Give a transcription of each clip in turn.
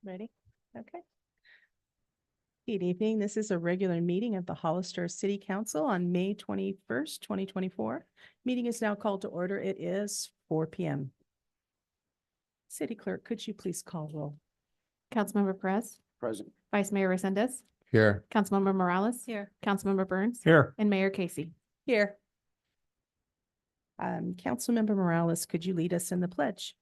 Ready? Okay. Good evening. This is a regular meeting of the Hollister City Council on May 21st, 2024. Meeting is now called to order. It is 4 p.m. City Clerk, could you please call roll? Councilmember Perez, Present. Vice Mayor Resendez, Here. Councilmember Morales, Here. Councilmember Burns, Here. and Mayor Casey. Here. Councilmember Morales, could you lead us in the pledge?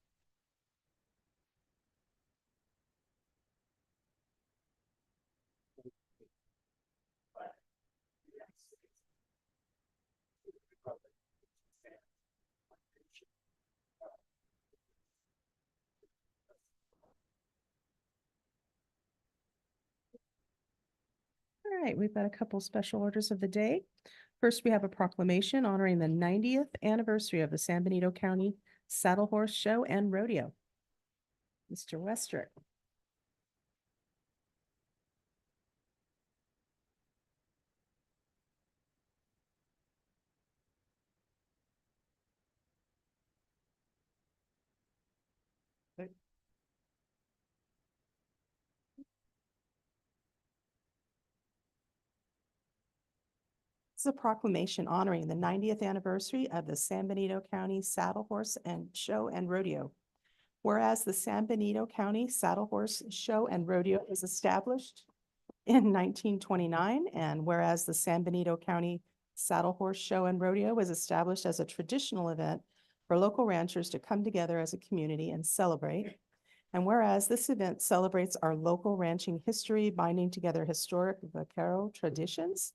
All right, we've got a couple special orders of the day. First, we have a proclamation honoring the 90th anniversary of the San Benito County Saddle Horse Show and Rodeo. Mr. Westrick. This is a proclamation honoring the 90th anniversary of the San Benito County Saddle Horse and Show and Rodeo. Whereas the San Benito County Saddle Horse Show and Rodeo was established in 1929, and whereas the San Benito County Saddle Horse Show and Rodeo was established as a traditional event for local ranchers to come together as a community and celebrate. And whereas this event celebrates our local ranching history, binding together historic vaquero traditions.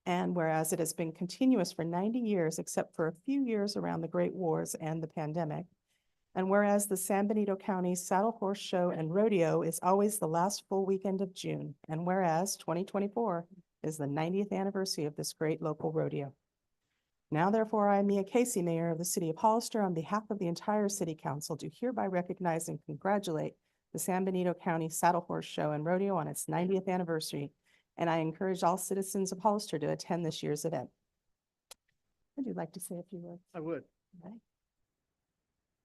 And whereas it has been continuous for 90 years, except for a few years around the Great Wars and the pandemic. And whereas the San Benito County Saddle Horse Show and Rodeo is always the last full weekend of June. And whereas 2024 is the 90th anniversary of this great local rodeo. Now, therefore, I, Mia Casey, Mayor of the City of Hollister, on behalf of the entire City Council, do hereby recognize and congratulate the San Benito County Saddle Horse Show and Rodeo on its 90th anniversary. And I encourage all citizens of Hollister to attend this year's event. Would you like to say a few words? I would. Right.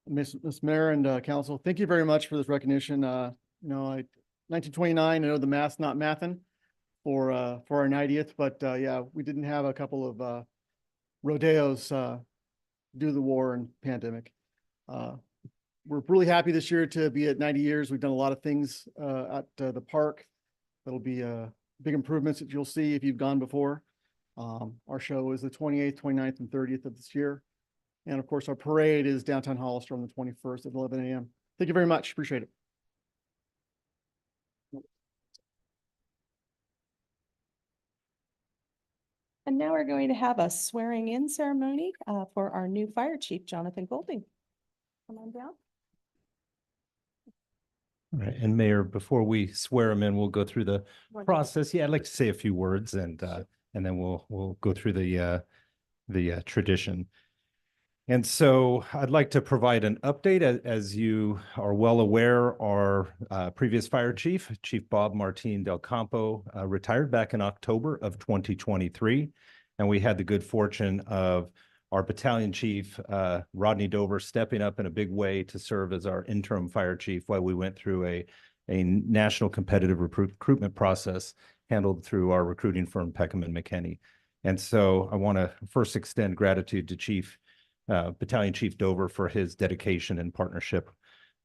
Miss Mayor and Council, thank you very much for this recognition. 1929, I know the math's not mathin' for our 90th, but yeah, we didn't have a couple of rodeos due to the war and pandemic. We're really happy this year to be at 90 years. We've done a lot of things at the park. That'll be big improvements that you'll see if you've gone before. Our show is the 28th, 29th, and 30th of this year. And of course, our parade is downtown Hollister on the 21st at 11 a.m. Thank you very much. Appreciate it. And now we're going to have a swearing in ceremony for our new fire chief, Jonathan Golding. Come on down. All right, and Mayor, before we swear him in, we'll go through the process. Yeah, I'd like to say a few words, and then we'll go through the tradition. And so I'd like to provide an update. As you are well aware, our previous fire chief, Chief Bob Martin Del Campo, retired back in October of 2023, and we had the good fortune of our battalion chief, Rodney Dover, stepping up in a big way to serve as our interim fire chief while we went through a national competitive recruitment process handled through our recruiting firm, Peckham and McKinney. And so I want to first extend gratitude to Battalion Chief Dover for his dedication and partnership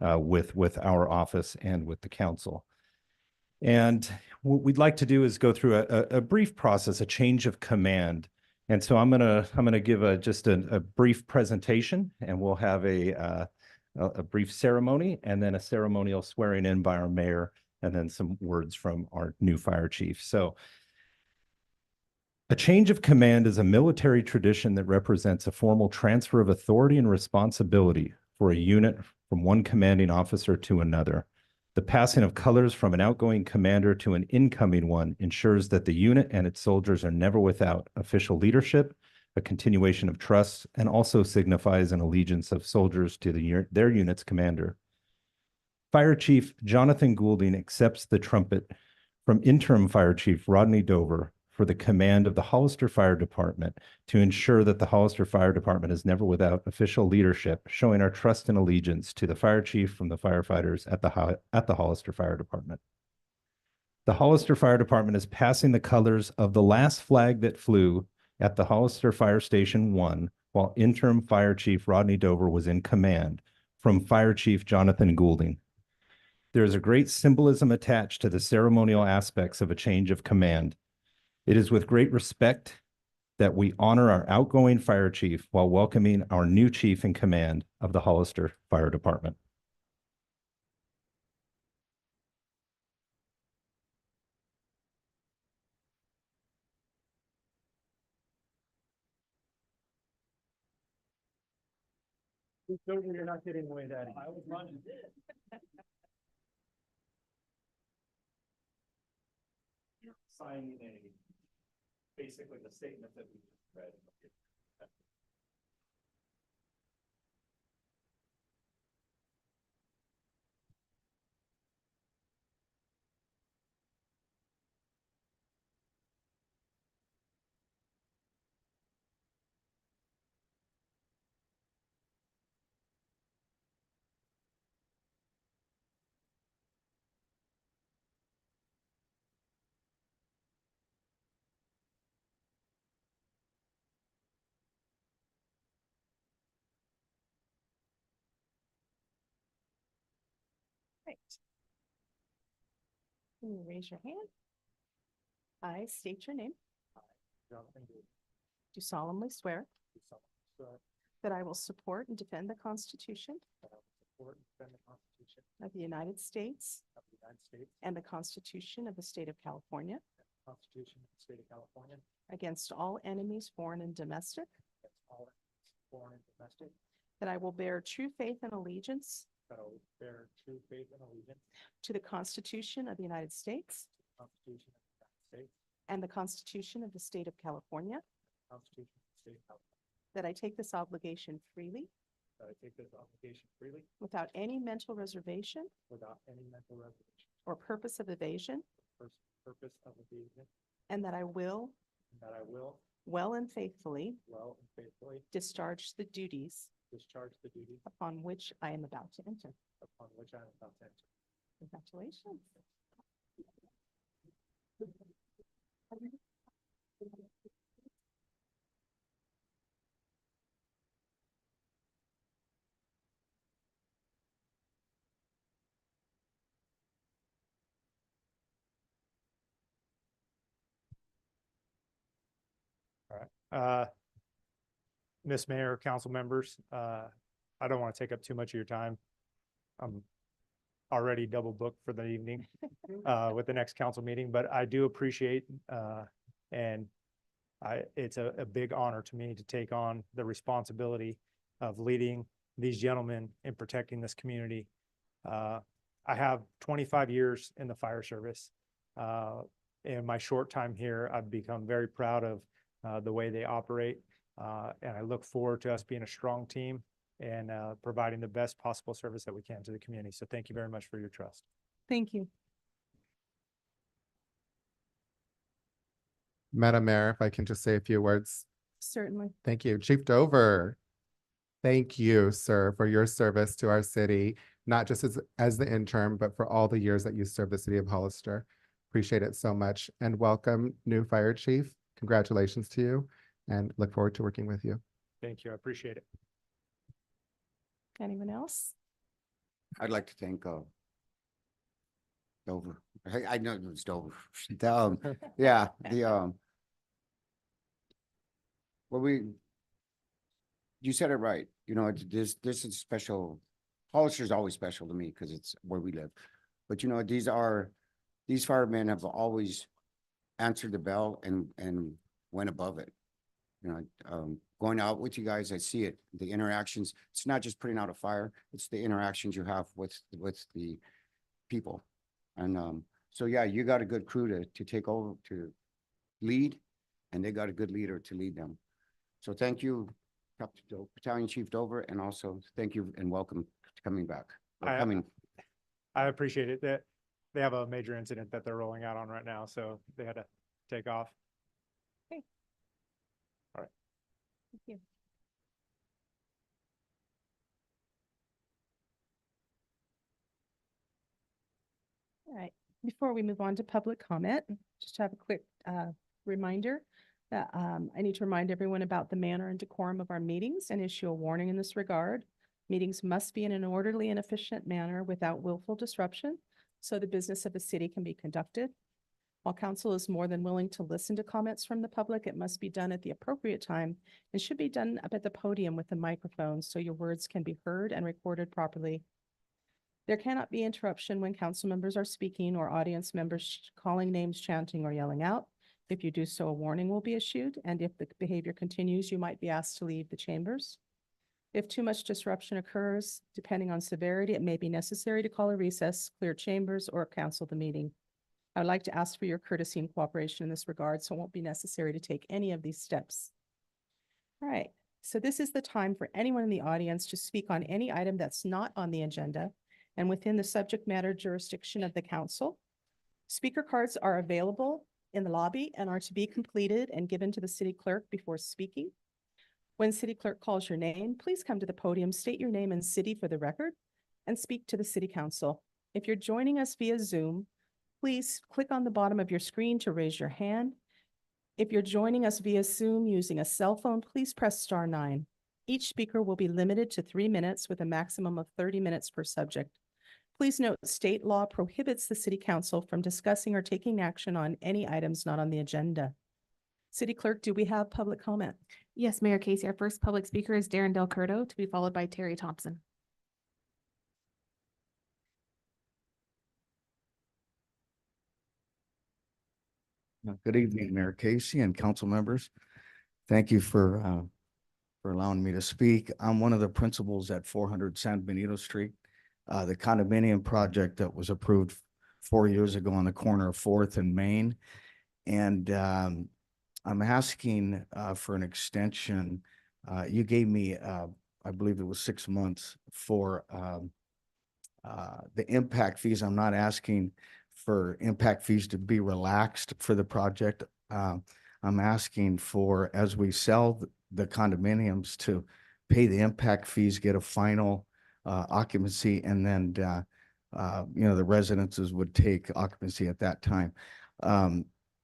with our office and with the council. And what we'd like to do is go through a brief process, a change of command. And so I'm gonna give just a brief presentation, and we'll have a brief ceremony, and then a ceremonial swearing in by our mayor, and then some words from our new fire chief. So a change of command is a military tradition that represents a formal transfer of authority and responsibility for a unit from one commanding officer to another. The passing of colors from an outgoing commander to an incoming one ensures that the unit and its soldiers are never without official leadership, a continuation of trust, and also signifies an allegiance of soldiers to their unit's commander. Fire Chief Jonathan Goulding accepts the trumpet from Interim Fire Chief Rodney Dover for the command of the Hollister Fire Department to ensure that the Hollister Fire Department is never without official leadership, showing our trust and allegiance to the fire chief from the firefighters at the Hollister Fire Department. The Hollister Fire Department is passing the colors of the last flag that flew at the Hollister Fire Station 1 while interim Fire Chief Rodney Dover was in command from Fire Chief Jonathan Goulding. There is a great symbolism attached to the ceremonial aspects of a change of command. It is with great respect that we honor our outgoing fire chief while welcoming our new chief in command of the Hollister Fire Department. You're not getting away, Daddy. I was running. Signing basically the statement that we just read. Right. Can you raise your hand? I state your name. Do solemnly swear that I will support and defend the Constitution of the United States and the Constitution of the State of California Constitution of the State of California, against all enemies, foreign and domestic, against all foreign and domestic, that I will bear true faith and allegiance that I will bear true faith and allegiance to the Constitution of the United States to the Constitution of the United States, and the Constitution of the State of California, the Constitution of the State of California, that I take this obligation freely that I take this obligation freely without any mental reservation without any mental reservation or purpose of evasion, or purpose of evasion, and that I will and that I will well and faithfully well and faithfully discharge the duties discharge the duties upon which I am about to enter. upon which I am about to enter. Congratulations. Miss Mayor, council members, I don't want to take up too much of your time. I'm already double booked for the evening with the next council meeting, but I do appreciate and it's a big honor to me to take on the responsibility of leading these gentlemen in protecting this community. I have 25 years in the fire service. In my short time here, I've become very proud of the way they operate. And I look forward to us being a strong team and providing the best possible service that we can to the community. So thank you very much for your trust. Thank you. Madam Mayor, if I can just say a few words. Certainly. Thank you. Chief Dover, thank you, sir, for your service to our city, not just as the intern, but for all the years that you served the city of Hollister. Appreciate it so much. And welcome, new fire chief. Congratulations to you and look forward to working with you. Thank you. I appreciate it. Anyone else? I'd like to thank Dover. I know it was Dover. Yeah, well, you said it right. You know, this is special. Hollister is always special to me because it's where we live. But you know, these firemen have always answered the bell and went above it. You know, going out with you guys, I see it, the interactions. It's not just putting out a fire, it's the interactions you have with the people. And so, yeah, you got a good crew to take over, to lead, and they got a good leader to lead them. So thank you, Battalion Chief Dover, and also thank you and welcome to coming back. I appreciate it. That they have a major incident that they're rolling out on right now, so they had to take off. Thank you. All right, before we move on to public comment, just have a quick reminder that I need to remind everyone about the manner and decorum of our meetings and issue a warning in this regard. Meetings must be in an orderly and efficient manner without willful disruption, so the business of the city can be conducted. While council is more than willing to listen to comments from the public, it must be done at the appropriate time and should be done up at the podium with the microphone so your words can be heard and recorded properly. There cannot be interruption when council members are speaking or audience members calling names, chanting, or yelling out. If you do so, a warning will be issued, and if the behavior continues, you might be asked to leave the chambers. If too much disruption occurs, depending on severity, it may be necessary to call a recess, clear chambers, or cancel the meeting. I would like to ask for your courtesy and cooperation in this regard, so it won't be necessary to take any of these steps. All right, so this is the time for anyone in the audience to speak on any item that's not on the agenda and within the subject matter jurisdiction of the council. Speaker cards are available in the lobby and are to be completed and given to the city clerk before speaking. When city clerk calls your name, please come to the podium, state your name and city for the record, and speak to the city council. If you're joining us via Zoom, please click on the bottom of your screen to raise your hand. If you're joining us via Zoom using a cell phone, please press *9. Each speaker will be limited to 3 minutes with a maximum of 30 minutes per subject. Please note, state law prohibits the city council from discussing or taking action on any items not on the agenda. City clerk, do we have public comment? Yes, Mayor Casey, our first public speaker is Darren Del Curto, to be followed by Terry Thompson. Good evening, Mayor Casey and council members. Thank you for allowing me to speak. I'm one of the principals at 400 San Benito Street, the condominium project that was approved 4 years ago on the corner of 4th and Main. And I'm asking for an extension. You gave me, I believe it was 6 months for the impact fees. I'm not asking for impact fees to be relaxed for the project. I'm asking for, as we sell the condominiums, to pay the impact fees, get a final occupancy, and then the residences would take occupancy at that time.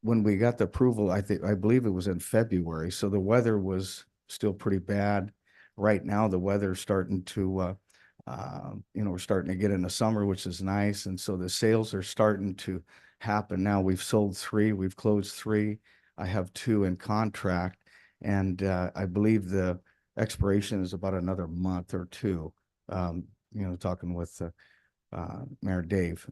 When we got the approval, I believe it was in February, so the weather was still pretty bad. Right now, the weather's starting to we're starting to get into summer, which is nice. And so the sales are starting to happen now. We've sold 3, we've closed 3. I have 2 in contract. And I believe the expiration is about another month or 2, talking with Mayor Dave.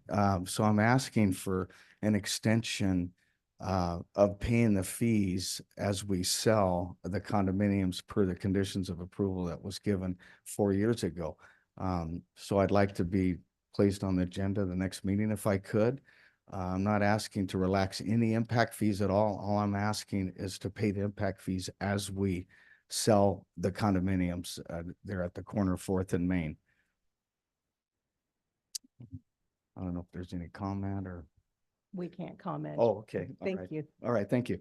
So I'm asking for an extension of paying the fees as we sell the condominiums per the conditions of approval that was given 4 years ago. So I'd like to be placed on the agenda the next meeting if I could. I'm not asking to relax any impact fees at all. All I'm asking is to pay the impact fees as we sell the condominiums there at the corner of 4th and Main. I don't know if there's any comment or. We can't comment. Oh, okay. All Thank right. you. All right. Thank you.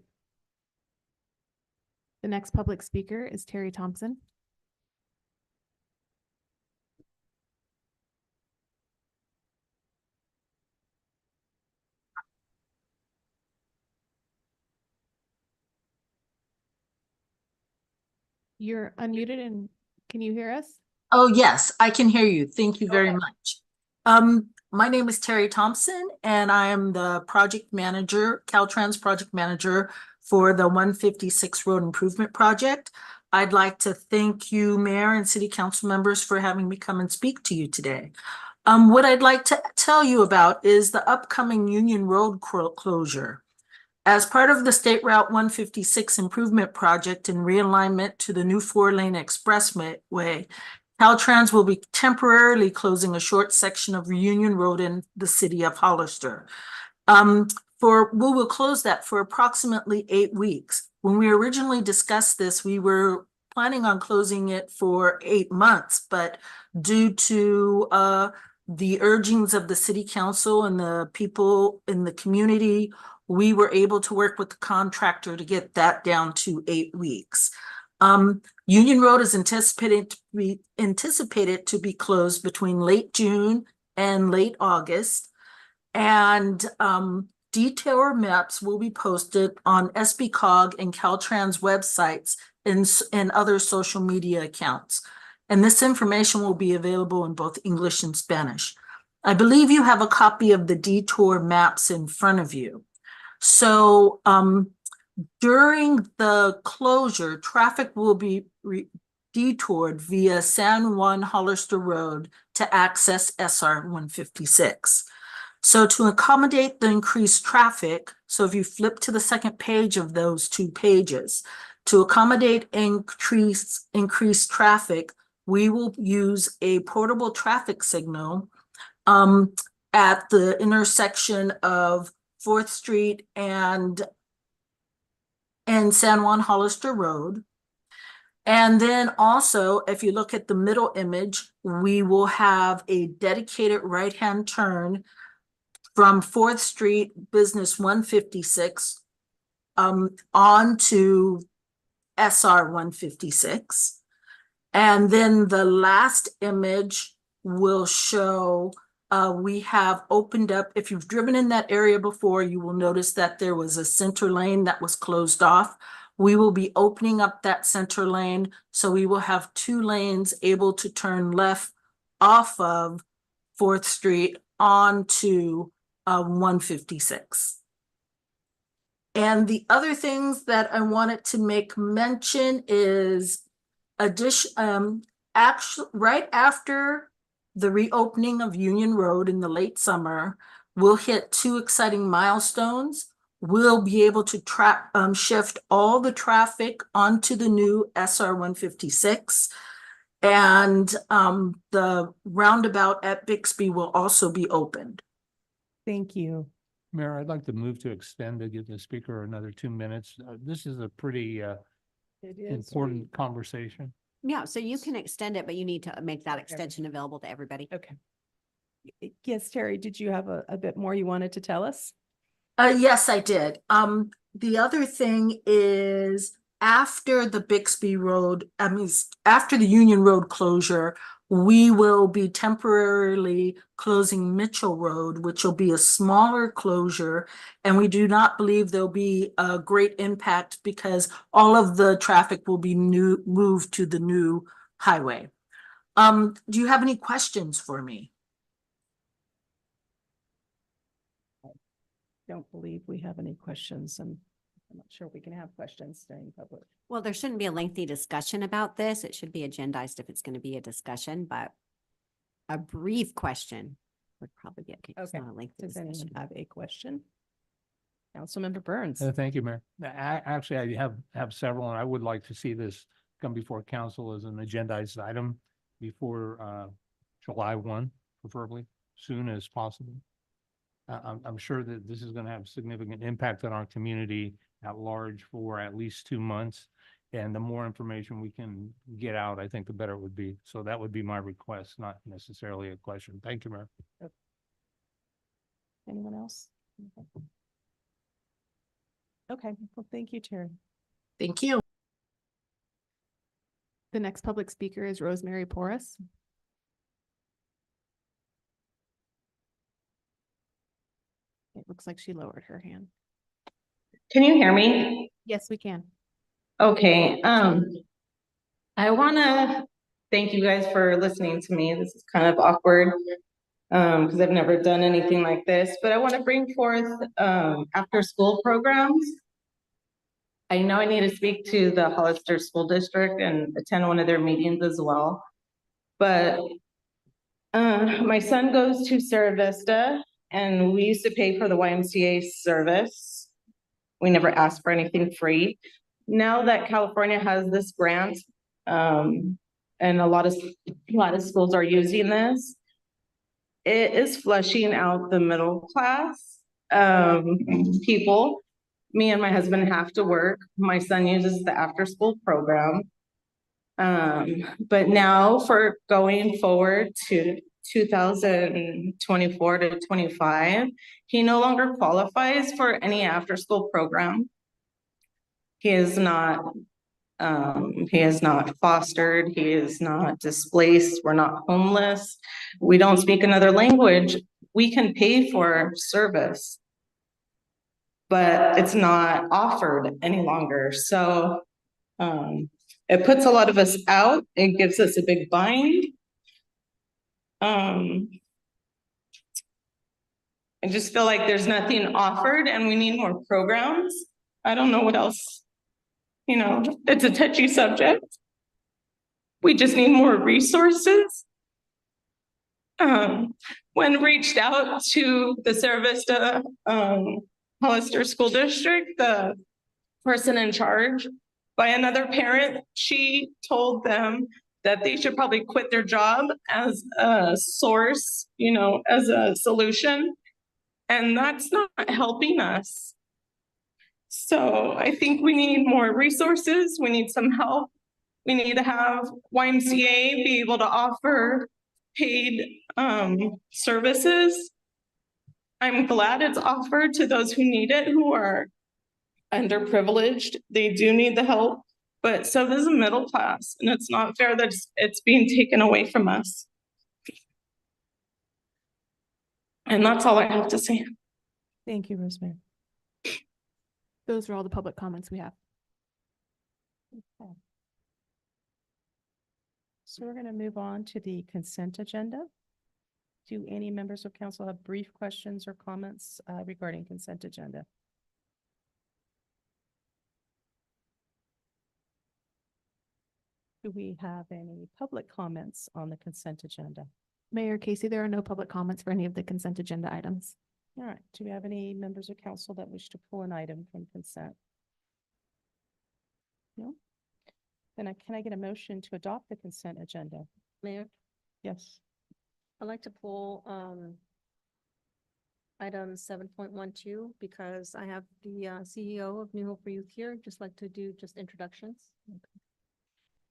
The next public speaker is Terry Thompson. You're unmuted, and can you hear us? Oh, yes, I can hear you. Thank you very much. My name is Terry Thompson, and I am the project manager, Caltrans project manager for the 156 Road Improvement Project. I'd like to thank you, Mayor and City Council members, for having me come and speak to you today. What I'd like to tell you about is the upcoming Union Road closure. As part of the State Route 156 Improvement Project and realignment to the new 4-lane expressway, Caltrans will be temporarily closing a short section of Union Road in the city of Hollister. We will close that for approximately 8 weeks. When we originally discussed this, we were planning on closing it for 8 months, but due to the urgings of the city council and the people in the community, we were able to work with the contractor to get that down to 8 weeks. Union Road is anticipated to be closed between late June and late August. And detour maps will be posted on SBCOG and Caltrans websites and other social media accounts. And this information will be available in both English and Spanish. I believe you have a copy of the detour maps in front of you. So during the closure, traffic will be detoured via San Juan Hollister Road to access SR 156. So to accommodate the increased traffic, so if you flip to the second page of those 2 pages, to accommodate increased traffic, we will use a portable traffic signal at the intersection of 4th Street and San Juan Hollister Road. And then also, if you look at the middle image, we will have a dedicated right-hand turn from 4th Street Business 156 on to SR 156. And then the last image will show we have opened up, if you've driven in that area before, you will notice that there was a center lane that was closed off. We will be opening up that center lane, so we will have 2 lanes able to turn left off of 4th Street onto 156. And the other things that I wanted to make mention is actually right after the reopening of Union Road in the late summer, we'll hit 2 exciting milestones. We'll be able to shift all the traffic onto the new SR 156. And the roundabout at Bixby will also be opened. Thank you. Mayor, I'd like to move to extend to give the speaker another 2 minutes. This is a pretty It is important conversation. Yeah, so you can extend it, but you need to make that extension available to everybody. Okay. Yes, Terry, did you have a bit more you wanted to tell us? Yes, I did. The other thing is after the Bixby Road, after the Union Road closure, we will be temporarily closing Mitchell Road, which will be a smaller closure. And we do not believe there'll be a great impact because all of the traffic will be moved to the new highway. Do you have any questions for me? Don't believe we have any questions, and I'm not sure we can have questions during public. Well, there shouldn't be a lengthy discussion about this. It should be agendized if it's going to be a discussion, but a brief question would probably be okay. It's Okay. not a lengthy Does anyone discussion. have a question? Councilmember Burns. Thank you, Mayor. Actually, I have several, and I would like to see this come before council as an agendized item before July 1, preferably soon as possible. I'm sure that this is going to have significant impact on our community at large for at least 2 months. And the more information we can get out, I think the better it would be. So that would be my request, not necessarily a question. Thank you, Mayor. Anyone else? Okay, well, thank you, Terry. Thank you. The next public speaker is Rosemary Porras. It looks like she lowered her hand. Can you hear me? Yes, we can. Okay, I wanna thank you guys for listening to me. This is kind of awkward. Because I've never done anything like this, but I want to bring forth after school programs. I know I need to speak to the Hollister School District and attend one of their meetings as well. But my son goes to Sierra Vista, and we used to pay for the YMCA service. We never asked for anything free. Now that California has this grant, and a lot of schools are using this, it is flushing out the middle class people. Me and my husband have to work. My son uses the after school program. But now for going forward to 2024 to 25, he no longer qualifies for any after school program. He is not He is not fostered, he is not displaced, we're not homeless. We don't speak another language. We can pay for service, but it's not offered any longer. So it puts a lot of us out. It gives us a big bind. I just feel like there's nothing offered and we need more programs. I don't know what else, you know, it's a touchy subject. We just need more resources. When reached out to the Cerro Vista Hollister School District, the person in charge, by another parent, she told them that they should probably quit their job as a source, you know, as a solution. And that's not helping us. So I think we need more resources. We need some help. We need to have YMCA be able to offer paid services. I'm glad it's offered to those who need it, who are underprivileged. They do need the help, but so does the middle class, and it's not fair that it's being taken away from us. And that's all I have to say. Thank you, Rosemary. Those are all the public comments we have. Okay. So we're going to move on to the consent agenda. Do any members of council have brief questions or comments regarding consent agenda? Do we have any public comments on the consent agenda? Mayor Casey, there are no public comments for any of the consent agenda items. All right. Do we have any members of council that wish to pull an item from consent? No? Then can I get a motion to adopt the consent agenda? Mayor, Yes. I'd like to pull item 7.12 because I have the CEO of New Hope for Youth here. Just like to do just introductions.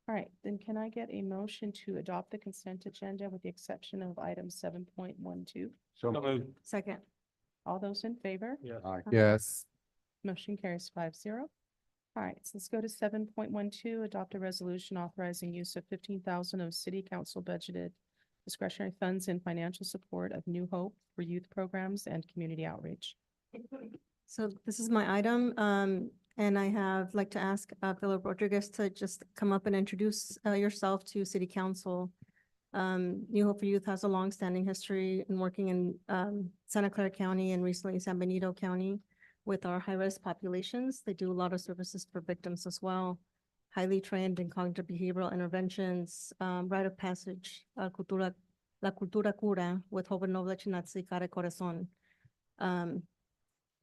All right, then can I get a motion to adopt the consent agenda with the exception of item 7.12? So moved. Second. All those in favor? Yes. Yes. Motion carries 5-0. All right, so let's go to 7.12, adopt a resolution authorizing use of 15,000 of city council budgeted discretionary funds in financial support of New Hope for youth programs and community outreach. So this is my item, and I have like to ask Philip Rodriguez to just come up and introduce yourself to City Council. New Hope for Youth has a longstanding history in working in Santa Clara County and recently San Benito County with our high-risk populations. They do a lot of services for victims as well. Highly trained in cognitive behavioral interventions, rite of passage, la cultura cura with Joven Noble Chinatzi Care Corazon. And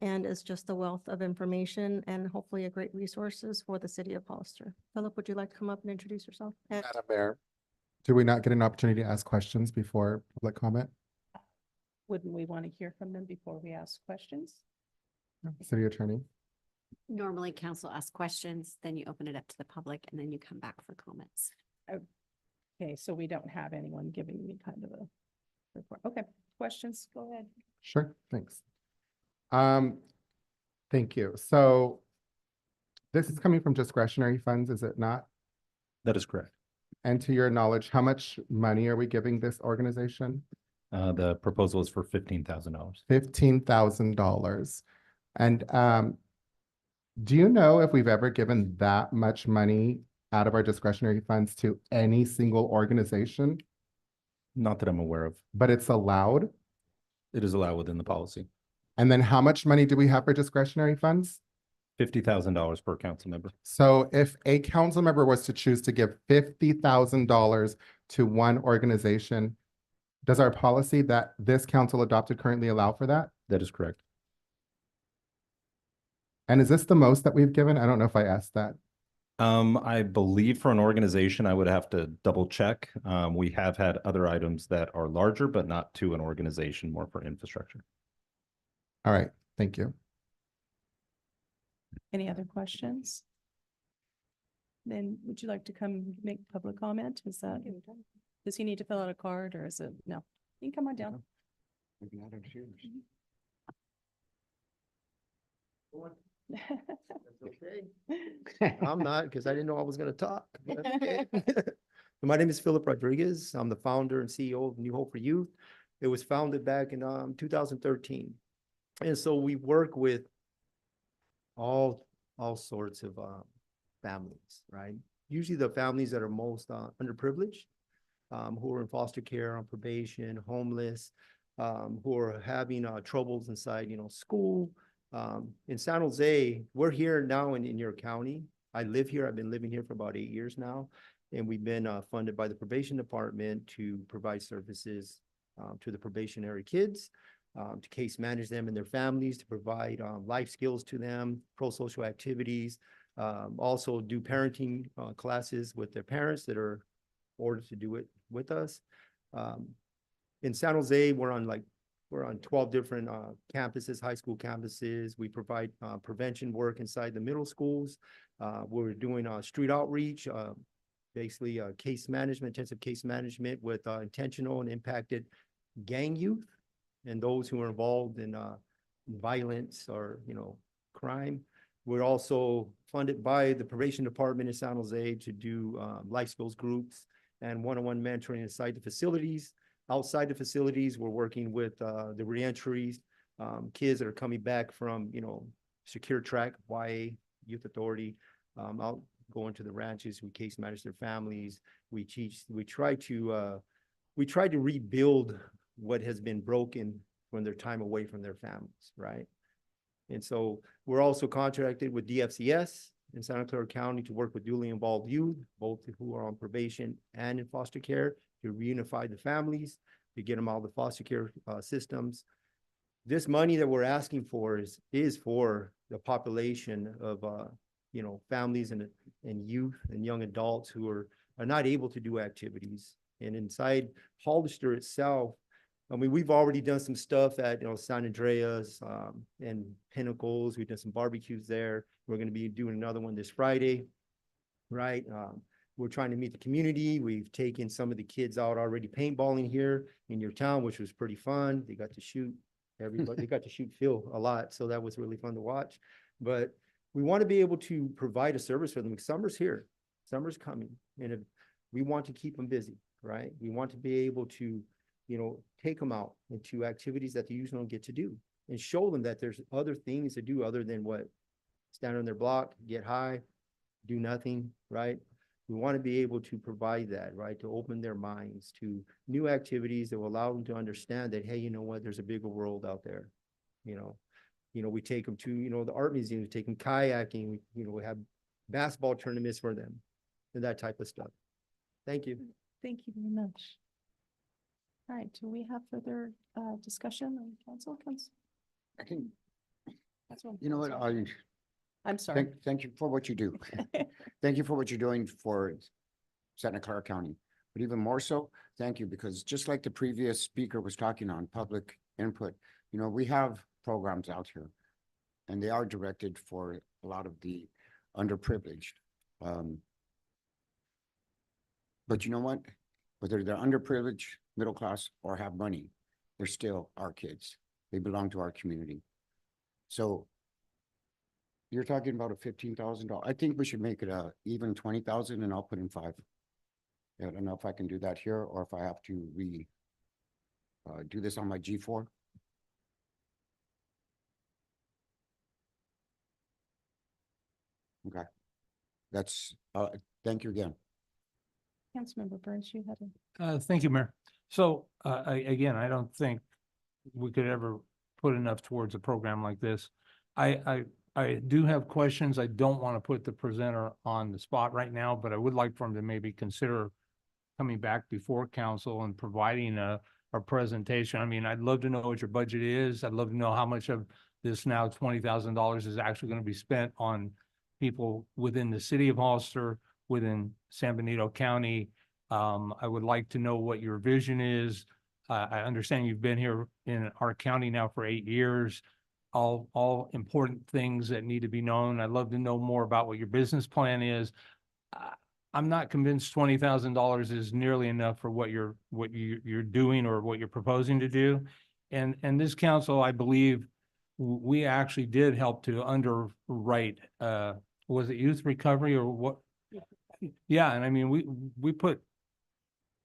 it's just a wealth of information and hopefully a great resources for the city of Hollister. Philip, would you like to come up and introduce yourself? And Madam Mayor, do we not get an opportunity to ask questions before public comment? Wouldn't we want to hear from them before we ask questions? City Attorney? Normally, council asks questions, then you open it up to the public, and then you come back for comments. Okay, so we don't have anyone giving me kind of a report. Okay, questions, go ahead. Sure, thanks. Thank you. So this is coming from discretionary funds, is it not? That is correct. And to your knowledge, how much money are we giving this organization? The proposal is for $15,000. $15,000. And do you know if we've ever given that much money out of our discretionary funds to any single organization? Not that I'm aware of. But it's allowed? It is allowed within the policy. And then how much money do we have for discretionary funds? $50,000 per council member. So if a council member was to choose to give $50,000 to one organization, does our policy that this council adopted currently allow for that? That is correct. And is this the most that we've given? I don't know if I asked that. I believe for an organization, I would have to double check. We have had other items that are larger, but not to an organization, more for infrastructure. All right, thank you. Any other questions? Then would you like to come make public comment? Is that, does he need to fill out a card or is it, no? You can come on down. Okay. I'm not, because I didn't know I was gonna talk. but okay. My name is Philip Rodriguez. I'm the founder and CEO of New Hope for Youth. It was founded back in 2013. And so we work with all sorts of families, right? Usually the families that are most underprivileged, who are in foster care, on probation, homeless, who are having troubles inside, school. In San Jose, we're here now in your county. I live here. I've been living here for about 8 years now. And we've been funded by the probation department to provide services to the probationary kids, to case manage them and their families, to provide life skills to them, pro-social activities, also do parenting classes with their parents that are ordered to do it with us. In San Jose, we're on 12 different campuses, high school campuses. We provide prevention work inside the middle schools. We're doing street outreach, basically case management, intensive case management with intentional and impacted gang youth and those who are involved in violence or, crime. We're also funded by the probation department in San Jose to do life skills groups and one-on-one mentoring inside the facilities. Outside the facilities, we're working with the reentries, kids that are coming back from, secure track, YA, Youth Authority, out going to the ranches. We case manage their families. We try to rebuild what has been broken from their time away from their families, right? And so we're also contracted with DFCS in Santa Clara County to work with dually involved youth, both who are on probation and in foster care, to reunify the families, to get them out of the foster care systems. This money that we're asking for is for the population of families and youth and young adults who are not able to do activities. And inside Hollister itself, I mean, we've already done some stuff at San Andreas and Pinnacles. We've done some barbecues there. We're going to be doing another one this Friday, right? We're trying to meet the community. We've taken some of the kids out already paintballing here in your town, which was pretty fun. They got to shoot everybody. They got to shoot Phil a lot, so that was really fun to watch. But we want to be able to provide a service for them. Summer's here. Summer's coming, and we want to keep them busy, right? We want to be able to take them out into activities that they usually don't get to do and show them that there's other things to do other than what? Stand on their block, get high, do nothing, right? We want to be able to provide that, right? To open their minds to new activities that will allow them to understand that, hey, you know what? There's a bigger world out there. We take them to, the art museum, we take them kayaking, we have basketball tournaments for them and that type of stuff. Thank you. Thank you very much. All right, do we have further discussion on council? I think, Councilwoman you know what, Thompson. I'm sorry. thank you for what you do. Thank you for what you're doing for Santa Clara County. But even more so, thank you, because just like the previous speaker was talking on public input, we have programs out here and they are directed for a lot of the underprivileged. But you know what? Whether they're underprivileged, middle class, or have money, they're still our kids. They belong to our community. So you're talking about a $15,000. I think we should make it a even 20,000 and I'll put in 5. I don't know if I can do that here or if I have to do this on my G4. Okay. That's, thank you again. Councilmember Burns, you had Thank you, Mayor. So, again, I don't think we could ever put enough towards a program like this. I do have questions. I don't want to put the presenter on the spot right now, but I would like for him to maybe consider coming back before council and providing a presentation. I mean, I'd love to know what your budget is. I'd love to know how much of this now $20,000 is actually going to be spent on people within the city of Hollister, within San Benito County. I would like to know what your vision is. I understand you've been here in our county now for 8 years. All important things that need to be known. I'd love to know more about what your business plan is. I'm not convinced $20,000 is nearly enough for what you're doing or what you're proposing to do. And this council, I believe, we actually did help to underwrite, was it youth recovery or what? Yeah, and I mean, we put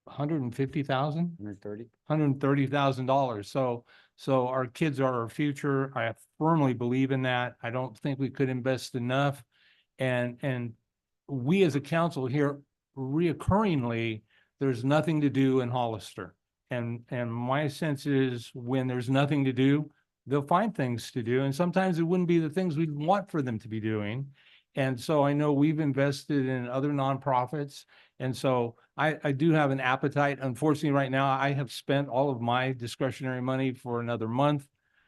$150,000, $130,000. So our kids are our future. I firmly believe in that. I don't think we could invest enough. And we as a council here reoccurringly, there's nothing to do in Hollister. And my sense is when there's nothing to do, they'll find things to do. And sometimes it wouldn't be the things we'd want for them to be doing. And so I know we've invested in other nonprofits. And so I do have an appetite. Unfortunately, right now, I have spent all of my discretionary money for another month,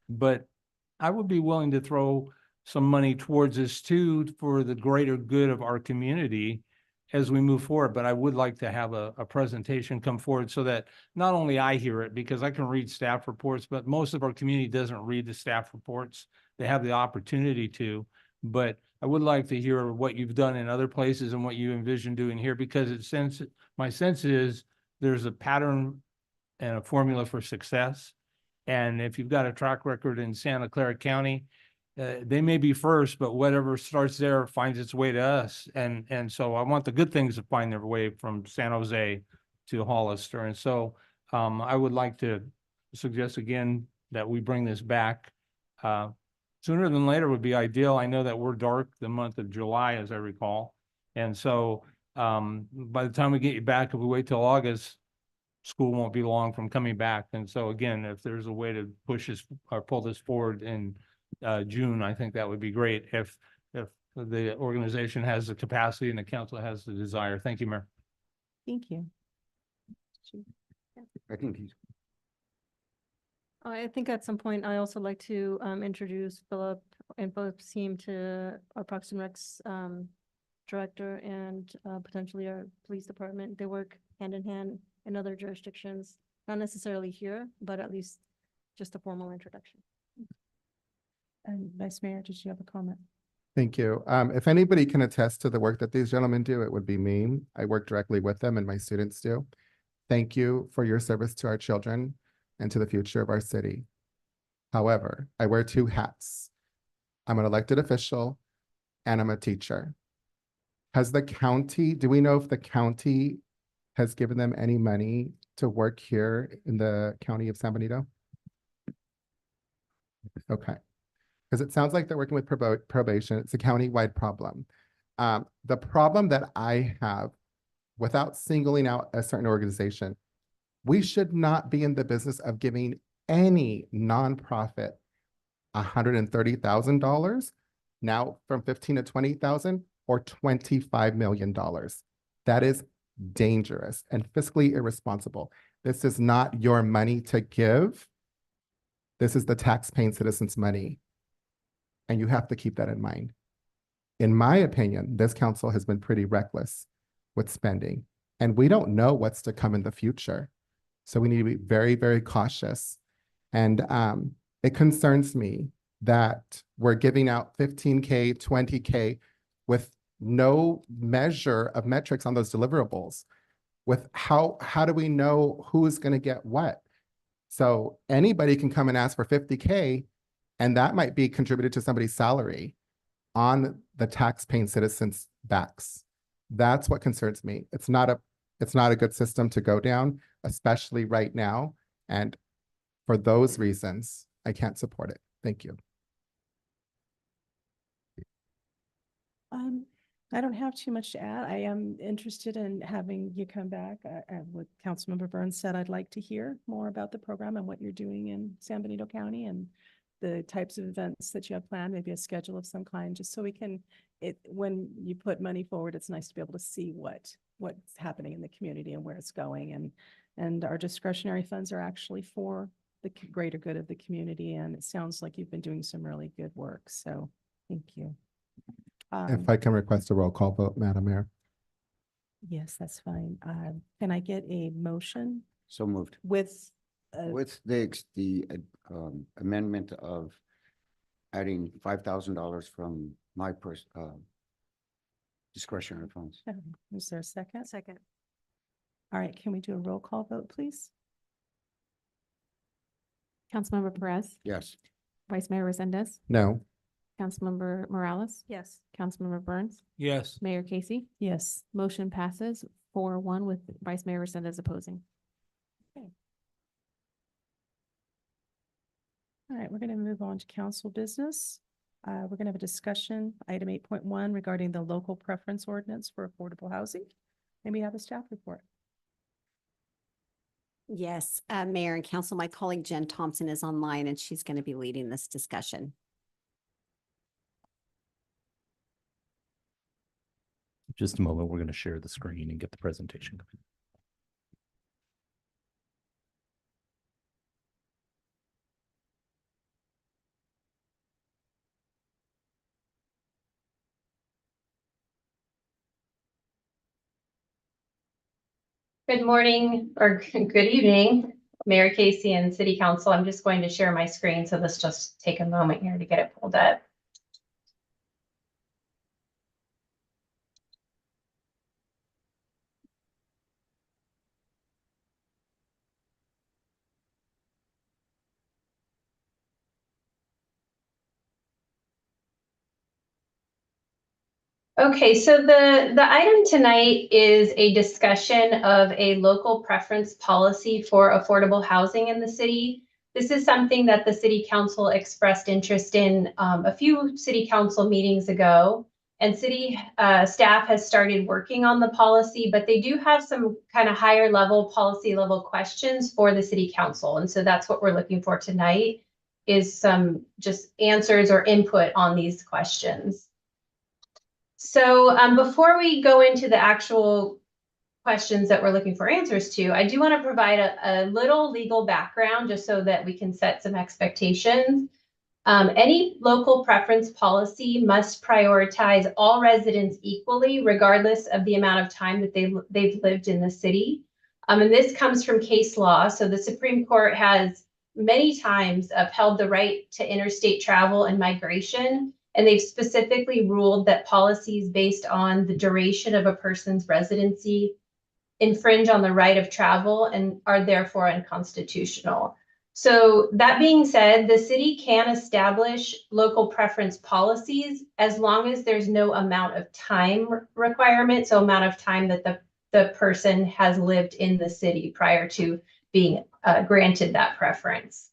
but I would be willing to throw some money towards this too for the greater good of our community as we move forward. But I would like to have a presentation come forward so that not only I hear it, because I can read staff reports, but most of our community doesn't read the staff reports. They have the opportunity to, but I would like to hear what you've done in other places and what you envision doing here, because my sense is there's a pattern and a formula for success. And if you've got a track record in Santa Clara County, they may be first, but whatever starts there finds its way to us. And so I want the good things to find their way from San Jose to Hollister. And so I would like to suggest again that we bring this back. Sooner than later would be ideal. I know that we're dark the month of July, as I recall. And so by the time we get you back, if we wait till August, school won't be long from coming back. And so again, if there's a way to push this or pull this forward in June, I think that would be great if the organization has the capacity and the council has the desire. Thank you, Mayor. Thank you. I think he's. I think at some point, I also like to introduce Philip and Philip's team to our Parks and Recs director and potentially our police department. They work hand in hand in other jurisdictions, not necessarily here, but at least just a formal introduction. And Vice Mayor, did you have a comment? Thank you. If anybody can attest to the work that these gentlemen do, it would be me. I work directly with them and my students do. Thank you for your service to our children and to the future of our city. However, I wear two hats. I'm an elected official and I'm a teacher. Do we know if the county has given them any money to work here in the county of San Benito? Okay. Because it sounds like they're working with probation. It's a county-wide problem. The problem that I have, without singling out a certain organization, we should not be in the business of giving any nonprofit $130,000, now from 15 to 20,000 or $25 million. That is dangerous and fiscally irresponsible. This is not your money to give. This is the tax-paying citizens' money. And you have to keep that in mind. In my opinion, this council has been pretty reckless with spending, and we don't know what's to come in the future. So we need to be very, very cautious. And it concerns me that we're giving out 15K, 20K with no measure of metrics on those deliverables. With how do we know who's going to get what? So anybody can come and ask for 50K, and that might be contributed to somebody's salary on the tax-paying citizens' backs. That's what concerns me. It's not a good system to go down, especially right now. And for those reasons, I can't support it. Thank you. I don't have too much to add. I am interested in having you come back. What Councilmember Burns said, I'd like to hear more about the program and what you're doing in San Benito County and the types of events that you have planned, maybe a schedule of some kind, just so we can, when you put money forward, it's nice to be able to see what's happening in the community and where it's going. And our discretionary funds are actually for the greater good of the community. And it sounds like you've been doing some really good work. So thank you. If I can request a roll call vote, Madam Mayor. Yes, that's fine. Can I get a motion So moved. with The amendment of adding $5,000 from my discretionary funds. is there a second? Second. All right, can we do a roll call vote, please? Councilmember Perez, Yes. Vice Mayor Resendez, No. Councilmember Morales, Yes. Councilmember Burns, Yes. Mayor Casey. Yes. Motion passes 4-1 with Vice Mayor Resendez opposing. All right, we're going to move on to council business. We're going to have a discussion, item 8.1 regarding the local preference ordinance for affordable housing. And we have a staff report. Yes, Mayor and Council, my colleague Jen Thompson is online and she's going to be leading this discussion. Just a moment, we're going to share the screen and get the presentation going. Good morning or good evening, Mayor Casey and City Council. I'm just going to share my screen, so let's just take a moment here to get it pulled up. Okay, so the item tonight is a discussion of a local preference policy for affordable housing in the city. This is something that the city council expressed interest in a few city council meetings ago. And city staff has started working on the policy, but they do have some kind of higher level policy level questions for the city council. And so that's what we're looking for tonight, is some just answers or input on these questions. So before we go into the actual questions that we're looking for answers to, I do want to provide a little legal background just so that we can set some expectations. Any local preference policy must prioritize all residents equally, regardless of the amount of time that they've lived in the city. And this comes from case law. So the Supreme Court has many times upheld the right to interstate travel and migration. And they've specifically ruled that policies based on the duration of a person's residency infringe on the right of travel and are therefore unconstitutional. So that being said, the city can establish local preference policies as long as there's no amount of time requirement, so amount of time that the person has lived in the city prior to being granted that preference.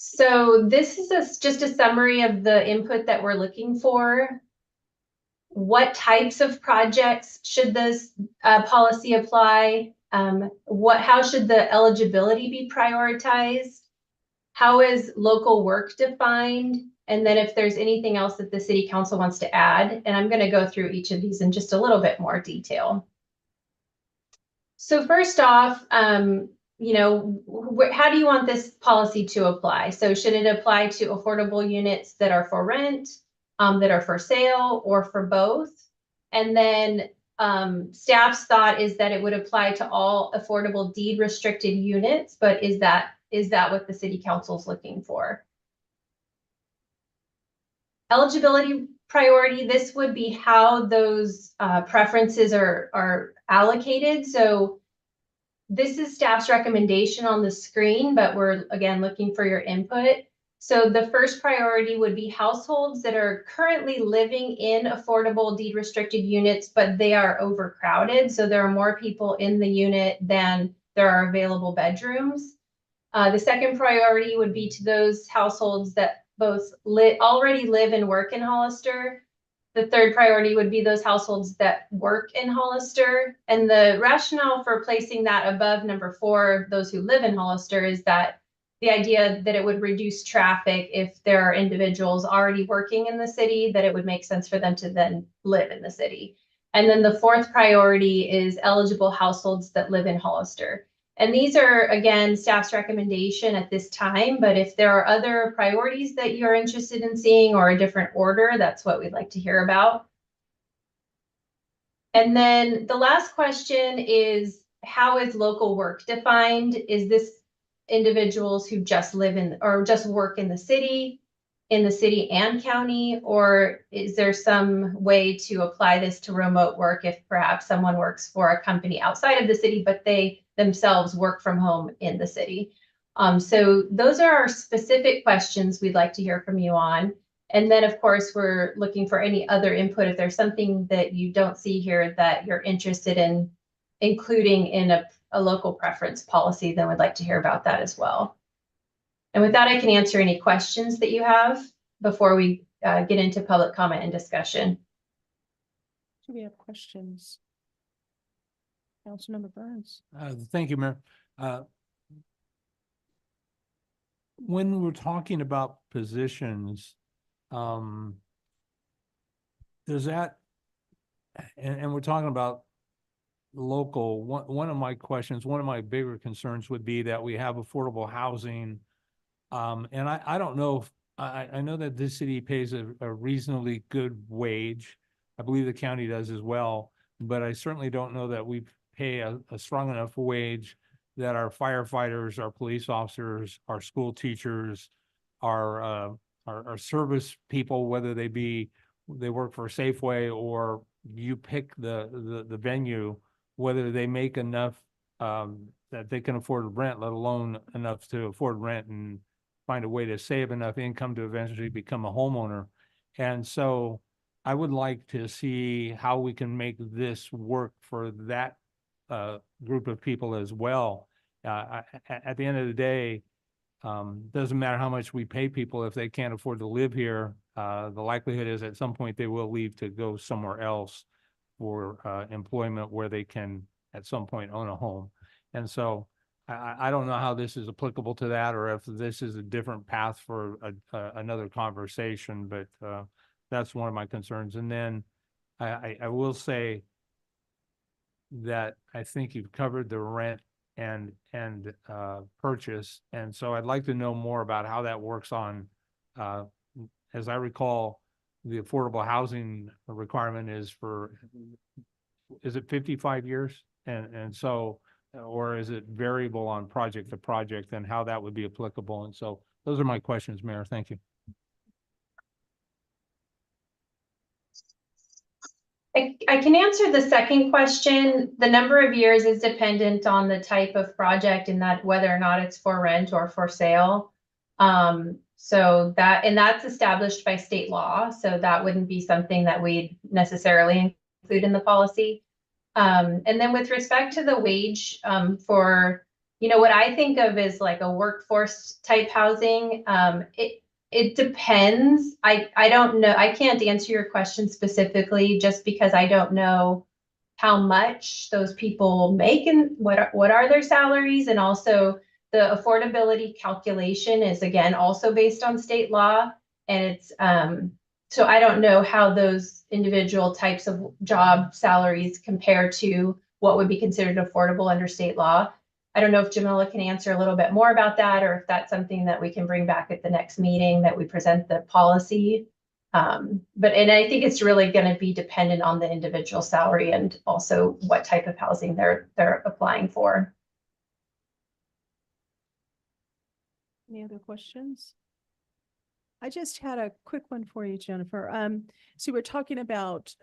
So this is just a summary of the input that we're looking for. What types of projects should this policy apply? How should the eligibility be prioritized? How is local work defined? And then if there's anything else that the city council wants to add, and I'm going to go through each of these in just a little bit more detail. So first off, how do you want this policy to apply? So should it apply to affordable units that are for rent, that are for sale, or for both? And then staff's thought is that it would apply to all affordable deed restricted units, but is that what the city council is looking for? Eligibility priority, this would be how those preferences are allocated. So this is staff's recommendation on the screen, but we're again looking for your input. So the first priority would be households that are currently living in affordable deed restricted units, but they are overcrowded. So there are more people in the unit than there are available bedrooms. The second priority would be to those households that both already live and work in Hollister. The third priority would be those households that work in Hollister. And the rationale for placing that above number 4, those who live in Hollister, is that the idea that it would reduce traffic if there are individuals already working in the city, that it would make sense for them to then live in the city. And then the fourth priority is eligible households that live in Hollister. And these are, again, staff's recommendation at this time, but if there are other priorities that you're interested in seeing or a different order, that's what we'd like to hear about. And then the last question is, how is local work defined? Is this individuals who just live in or just work in the city and county, or is there some way to apply this to remote work if perhaps someone works for a company outside of the city, but they themselves work from home in the city? So those are our specific questions we'd like to hear from you on. And then, of course, we're looking for any other input. If there's something that you don't see here that you're interested in including in a local preference policy, then we'd like to hear about that as well. And with that, I can answer any questions that you have before we get into public comment and discussion. Do we have questions? Councilmember Burns. Thank you, Mayor. When we're talking about positions, does that, and we're talking about local, one of my questions, one of my bigger concerns would be that we have affordable housing. And I don't know if, I know that this city pays a reasonably good wage. I believe the county does as well, but I certainly don't know that we pay a strong enough wage that our firefighters, our police officers, our school teachers, our service people, whether they work for Safeway or you pick the venue, whether they make enough that they can afford rent, let alone enough to afford rent and find a way to save enough income to eventually become a homeowner. And so I would like to see how we can make this work for that group of people as well. At the end of the day, doesn't matter how much we pay people if they can't afford to live here. The likelihood is at some point they will leave to go somewhere else for employment where they can at some point own a home. And so I don't know how this is applicable to that, or if this is a different path for another conversation, but that's one of my concerns. And then I will say that I think you've covered the rent and purchase. And so I'd like to know more about how that works on, as I recall, the affordable housing requirement is it 55 years? And so, or is it variable on project to project, and how that would be applicable? And so those are my questions, Mayor. Thank you. I can answer the second question. The number of years is dependent on the type of project and that whether or not it's for rent or for sale. So that's established by state law. So that wouldn't be something that we'd necessarily include in the policy. And then with respect to the wage, for, what I think of is like a workforce type housing, it depends. I don't know. I can't answer your question specifically just because I don't know how much those people make and what are their salaries. And also the affordability calculation is again also based on state law. And it's so I don't know how those individual types of job salaries compare to what would be considered affordable under state law. I don't know if Jamila can answer a little bit more about that, or if that's something that we can bring back at the next meeting that we present the policy. And I think it's really going to be dependent on the individual salary and also what type of housing they're applying for. Any other questions? I just had a quick one for you, Jennifer. So we're talking about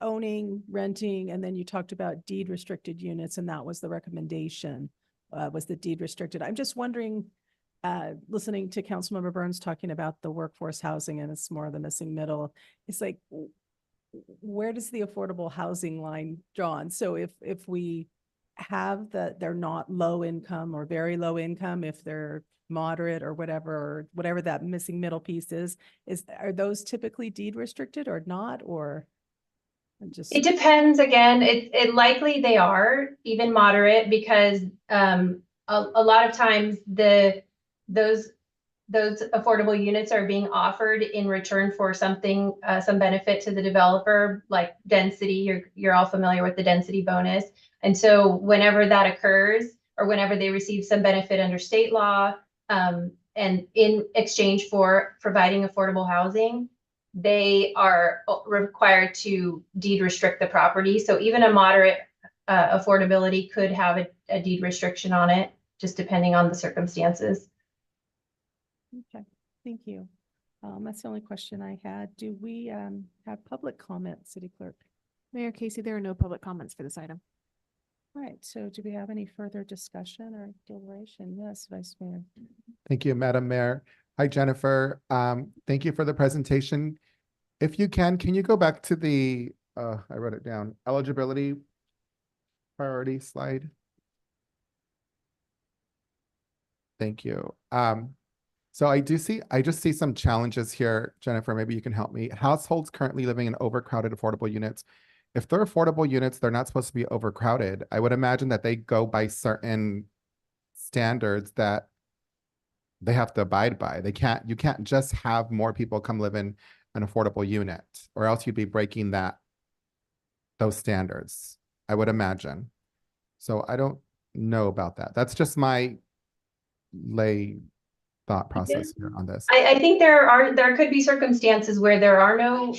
owning, renting, and then you talked about deed restricted units, and that was the recommendation, was the deed restricted. I'm just wondering, listening to Councilmember Burns talking about the workforce housing, and it's more of the missing middle. It's like, where does the affordable housing line drawn? So if we have they're not low income or very low income, if they're moderate or whatever that missing middle piece are those typically deed restricted or not, or? It depends. Again, it likely they are even moderate because a lot of times those affordable units are being offered in return for something, some benefit to the developer, like density. You're all familiar with the density bonus. And so whenever that occurs, or whenever they receive some benefit under state law, and in exchange for providing affordable housing, they are required to deed restrict the property. So even a moderate affordability could have a deed restriction on it, just depending on the circumstances. Okay, thank you. That's the only question I had. Do we have public comment, City Clerk? Mayor Casey, there are no public comments for this item. All right, so do we have any further discussion or deliberation? Yes, Vice Mayor. Thank you, Madam Mayor. Hi, Jennifer. Thank you for the presentation. If you can you go back to the, I wrote it down, eligibility priority slide? Thank you. So I just see some challenges here. Jennifer, maybe you can help me. Households currently living in overcrowded affordable units. If they're affordable units, they're not supposed to be overcrowded. I would imagine that they go by certain standards that they have to abide by. You can't just have more people come live in an affordable unit, or else you'd be breaking those standards, I would imagine. So I don't know about that. That's just my lay thought process here on this. I think there could be circumstances where there are no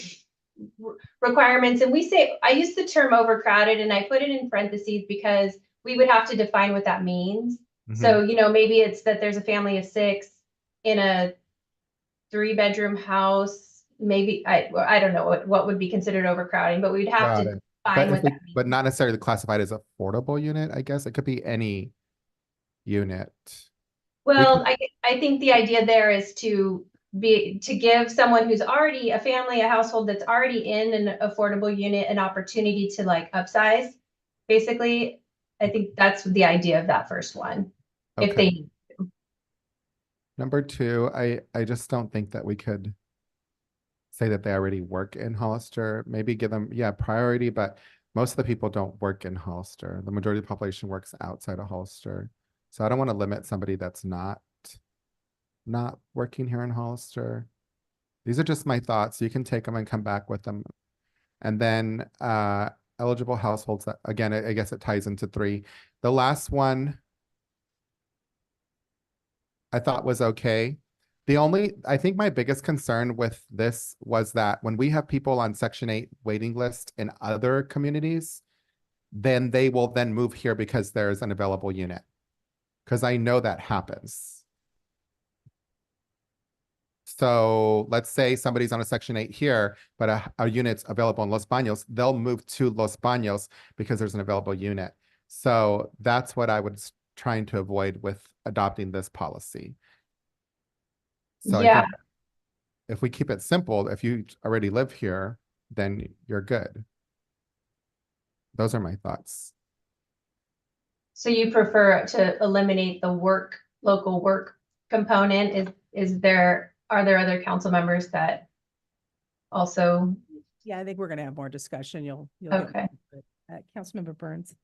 requirements, and I use the term overcrowded and I put it in parentheses because we would have to define what that means. So, maybe it's that there's a family of 6 in a 3-bedroom house. Maybe, I don't know what would be considered overcrowding, but we'd have to define what that means. But not necessarily classified as affordable unit, I guess. It could be any unit. Well, I think the idea there is to give someone who's already a household that's already in an affordable unit, an opportunity to like upsize. Basically, I think that's the idea of that first one. Okay. If they need to. Number 2, I just don't think that we could say that they already work in Hollister. Maybe give them, priority, but most of the people don't work in Hollister. The majority of the population works outside of Hollister. So I don't want to limit somebody that's not working here in Hollister. These are just my thoughts. You can take them and come back with them. And then eligible households, that, again, I guess it ties into 3. The last one I thought was okay. I think my biggest concern with this was that when we have people on Section 8 waiting list in other communities, then they will then move here because there's an available unit. Because I know that happens. So let's say somebody's on a Section 8 here, but a unit's available in Los Baños, they'll move to Los Baños because there's an available unit. So that's what I was trying to avoid with adopting this policy. So I think if we keep it simple, if you already live here, then you're good. Those are my thoughts. So you prefer to eliminate the local work component? Are there other council members that also? Yeah, I think we're going to have more discussion. You'll Okay. Councilmember Burns.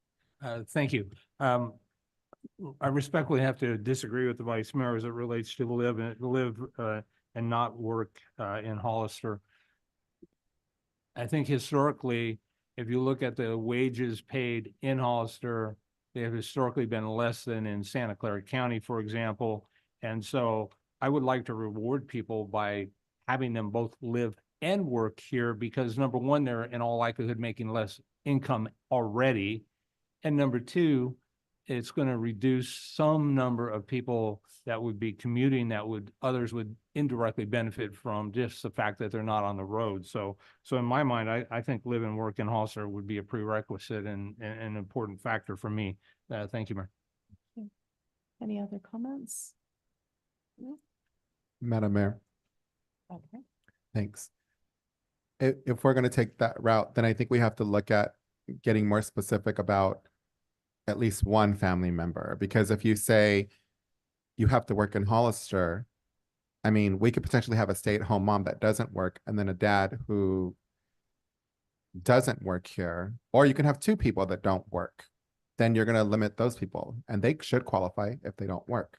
Thank you. I respectfully have to disagree with the Vice Mayor as it relates to live and not work in Hollister. I think historically, if you look at the wages paid in Hollister, they have historically been less than in Santa Clara County, for example. And so I would like to reward people by having them both live and work here because number one, they're in all likelihood making less income already. And number 2, it's going to reduce some number of people that would be commuting that others would indirectly benefit from just the fact that they're not on the road. So in my mind, I think live and work in Hollister would be a prerequisite and an important factor for me. Thank you, Mayor. Any other comments? No? Madam Mayor. Okay. Thanks. If we're going to take that route, then I think we have to look at getting more specific about at least one family member. Because if you say you have to work in Hollister, I mean, we could potentially have a stay-at-home mom that doesn't work and then a dad who doesn't work here. Or you can have 2 people that don't work. Then you're going to limit those people and they should qualify if they don't work.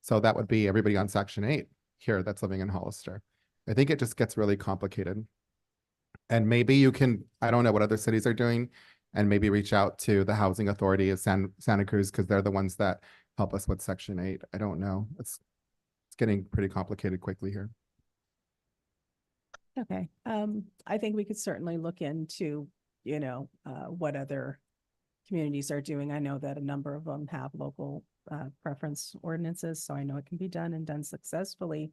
So that would be everybody on Section 8 here that's living in Hollister. I think it just gets really complicated. And maybe you can, I don't know what other cities are doing, and maybe reach out to the Housing Authority of Santa Cruz because they're the ones that help us with Section 8. I don't know. It's getting pretty complicated quickly here. Okay. I think we could certainly look into, what other communities are doing. I know that a number of them have local preference ordinances, so I know it can be done and done successfully.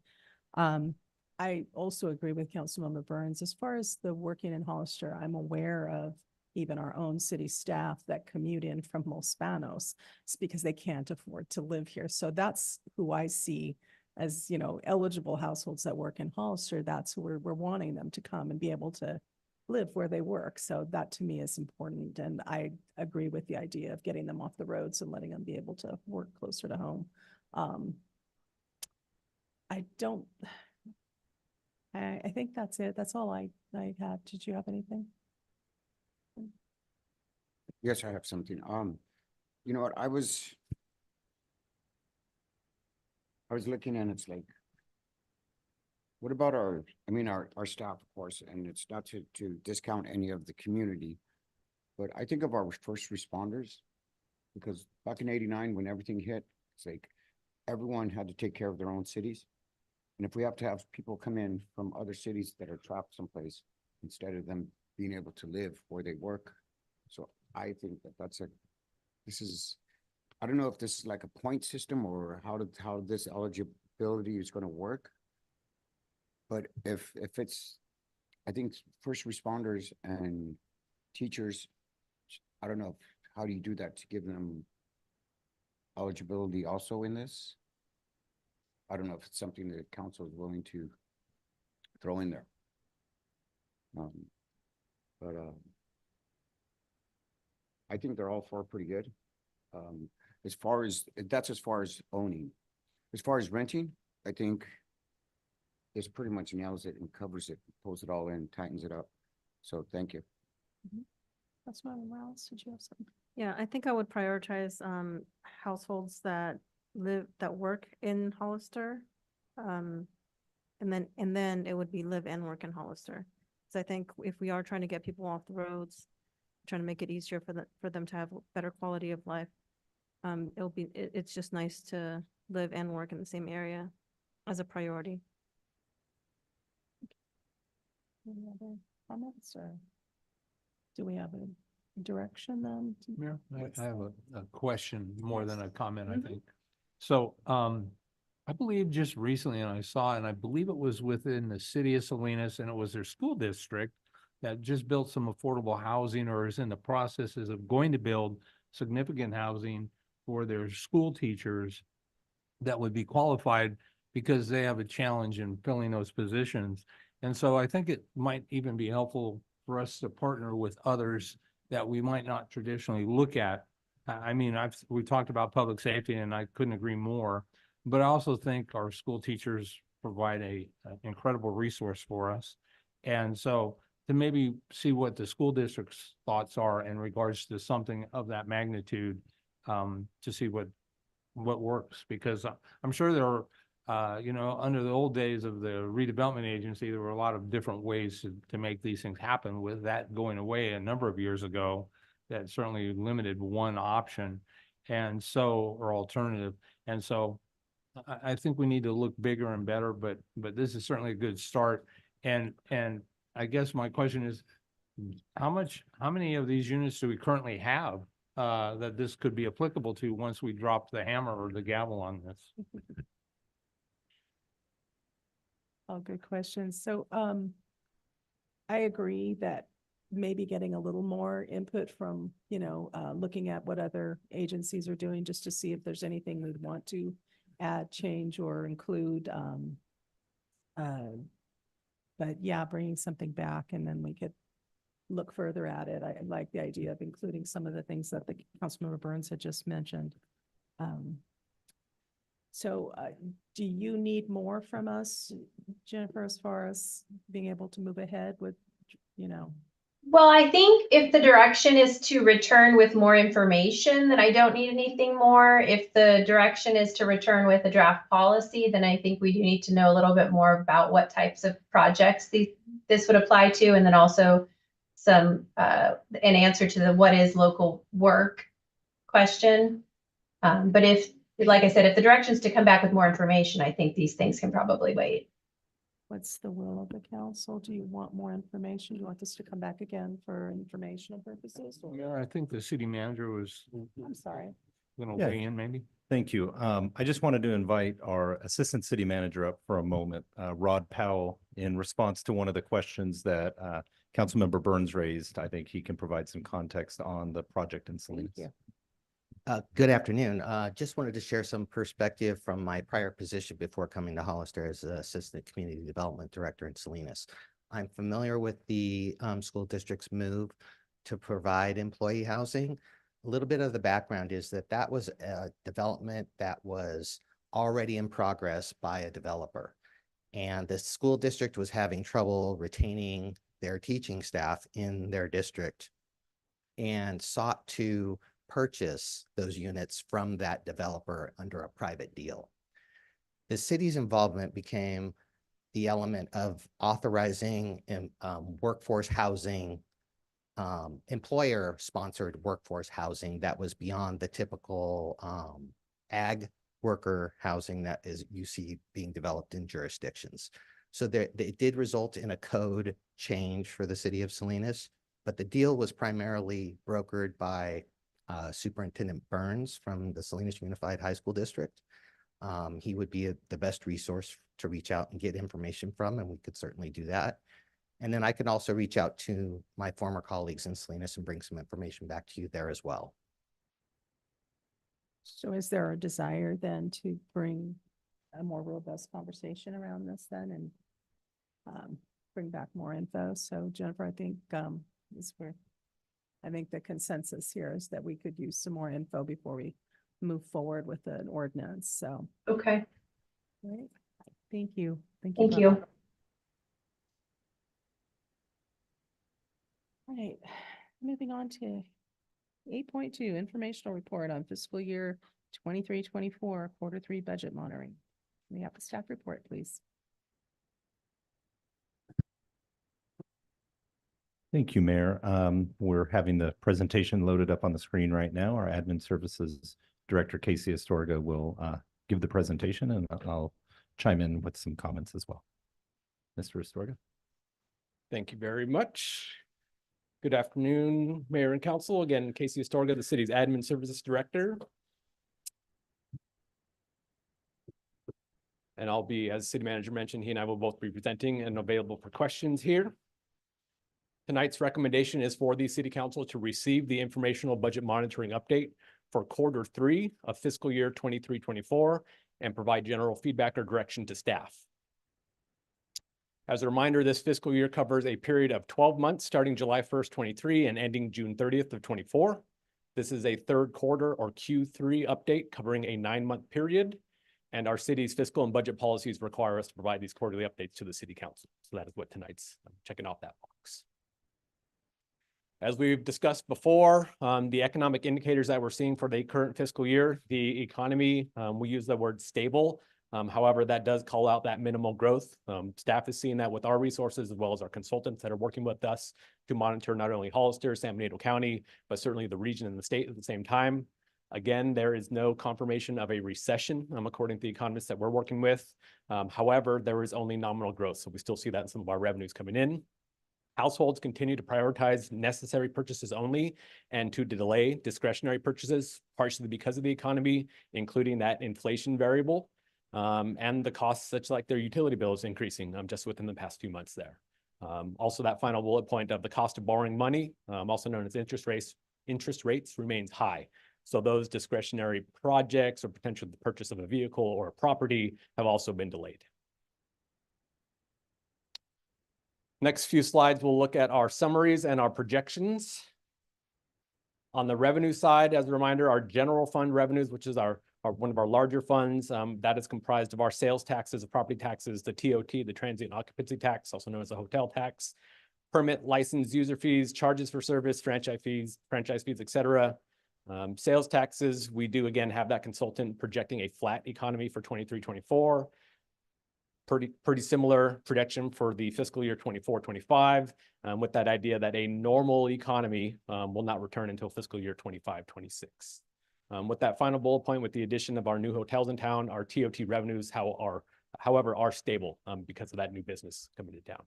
I also agree with Councilmember Burns. As far as the working in Hollister, I'm aware of even our own city staff that commute in from Los Banos. It's because they can't afford to live here. So that's who I see as, you know, eligible households that work in Hollister. That's who we're wanting them to come and be able to live where they work. So that to me is important. And I agree with the idea of getting them off the roads and letting them be able to work closer to home. I think that's it. That's all I had. Did you have anything? Yes, I have something. You know what, I was looking and it's like, what about our staff, of course, and it's not to discount any of the community, but I think of our first responders, because back in '89, when everything hit, it's like everyone had to take care of their own cities. And if we have to have people come in from other cities that are trapped someplace, instead of them being able to live where they work. So I think that I don't know if this is like a point system or how this eligibility is going to work. But if it's, I think first responders and teachers, I don't know, how do you do that to give them eligibility also in this? I don't know if it's something that council is willing to throw in there. But I think they're all four pretty good. As far as owning. As far as renting, I think this pretty much nails it and covers it, pulls it all in, tightens it up. So thank you. Councilmember Morales, did you have something? Yeah, I think I would prioritize households that work in Hollister. And then it would be live and work in Hollister. So I think if we are trying to get people off the roads, trying to make it easier for them to have better quality of life, it's just nice to live and work in the same area as a priority. Any other comments, or do we have a direction then? Mayor, I have a question more than a comment, I think. So, I believe just recently, and I believe it was within the city of Salinas, and it was their school district that just built some affordable housing or is in the processes of going to build significant housing for their school teachers that would be qualified because they have a challenge in filling those positions. And so I think it might even be helpful for us to partner with others that we might not traditionally look at. I mean, we talked about public safety and I couldn't agree more, but I also think our school teachers provide an incredible resource for us. And so to maybe see what the school district's thoughts are in regards to something of that magnitude, to see what works, because I'm sure there are, under the old days of the redevelopment agency, there were a lot of different ways to make these things happen. With that going away a number of years ago, that certainly limited one option or alternative. And so I think we need to look bigger and better, but this is certainly a good start. And I guess my question is, how many of these units do we currently have that this could be applicable to once we drop the hammer or the gavel on this? Oh, good questions. So, I agree that maybe getting a little more input from, looking at what other agencies are doing, just to see if there's anything we'd want to add, change, or include. But yeah, bringing something back and then we could look further at it. I like the idea of including some of the things that the Councilmember Burns had just mentioned. So do you need more from us, Jennifer, as far as being able to move ahead with, Well, I think if the direction is to return with more information, then I don't need anything more. If the direction is to return with a draft policy, then I think we do need to know a little bit more about what types of projects this would apply to, and then also some an answer to the what is local work question. But if, like I said, if the direction is to come back with more information, I think these things can probably wait. what's the will of the council? Do you want more information? Do you want this to come back again for informational purposes? Or- Yeah, I think the city manager was I'm sorry. gonna Yeah. weigh in maybe. Thank you. I just wanted to invite our Assistant City Manager up for a moment, Rod Powell, in response to one of the questions that Councilmember Burns raised, I think he can provide some context on the project in Salinas. you. Good afternoon. Just wanted to share some perspective from my prior position before coming to Hollister as Assistant Community Development Director in Salinas. I'm familiar with the school district's move to provide employee housing. A little bit of the background is that that was a development that was already in progress by a developer. And the school district was having trouble retaining their teaching staff in their district and sought to purchase those units from that developer under a private deal. The city's involvement became the element of authorizing workforce housing, employer-sponsored workforce housing that was beyond the typical ag worker housing that you see being developed in jurisdictions. So it did result in a code change for the city of Salinas, but the deal was primarily brokered by Superintendent Burns from the Salinas Unified High School District. He would be the best resource to reach out and get information from, and we could certainly do that. And then I can also reach out to my former colleagues in Salinas and bring some information back to you there as well. So is there a desire then to bring a more robust conversation around this then and bring back more info? So Jennifer, I think I think the consensus here is that we could use some more info before we move forward with an ordinance. So. Okay, Right. Thank you. thank both. you. All right, moving on to 8.2, informational report on fiscal year 23-24 quarter 3 budget monitoring. We have the staff report, please. Thank you, Mayor. We're having the presentation loaded up on the screen right now. Our Admin Services Director, Casey Astorga, will give the presentation, and I'll chime in with some comments as well. Mr. Astorga. Thank you very much. Good afternoon, Mayor and Council. Again, Casey Astorga, the city's Admin Services Director. And I'll be, as City Manager mentioned, he and I will both be presenting and available for questions here. Tonight's recommendation is for the City Council to receive the informational budget monitoring update for quarter 3 of fiscal year 23-24 and provide general feedback or direction to staff. As a reminder, this fiscal year covers a period of 12 months starting July 1st, 23 and ending June 30th of 24. This is a third quarter or Q3 update covering a 9-month period. And our city's fiscal and budget policies require us to provide these quarterly updates to the City Council. So that is what tonight's checking off that box. As we've discussed before, the economic indicators that we're seeing for the current fiscal year, the economy, we use the word stable. However, that does call out that minimal growth. Staff is seeing that with our resources as well as our consultants that are working with us to monitor not only Hollister, San Benito County, but certainly the region and the state at the same time. Again, there is no confirmation of a recession, according to the economists that we're working with. However, there is only nominal growth. So we still see that in some of our revenues coming in. Households continue to prioritize necessary purchases only and to delay discretionary purchases, partially because of the economy, including that inflation variable. And the costs such like their utility bills increasing just within the past few months there. Also that final bullet point of the cost of borrowing money, also known as interest rates remains high. So those discretionary projects or potentially the purchase of a vehicle or a property have also been delayed. Next few slides, we'll look at our summaries and our projections. On the revenue side, as a reminder, our general fund revenues, which is one of our larger funds, that is comprised of our sales taxes, the property taxes, the TOT, the transient occupancy tax, also known as the hotel tax, permit, license, user fees, charges for service, franchise fees, etc. Sales taxes, we do again have that consultant projecting a flat economy for 23-24. Pretty similar projection for the fiscal year 24-25, with that idea that a normal economy will not return until fiscal year 25-26. With that final bullet point, with the addition of our new hotels in town, our TOT revenues, however, are stable because of that new business coming to town.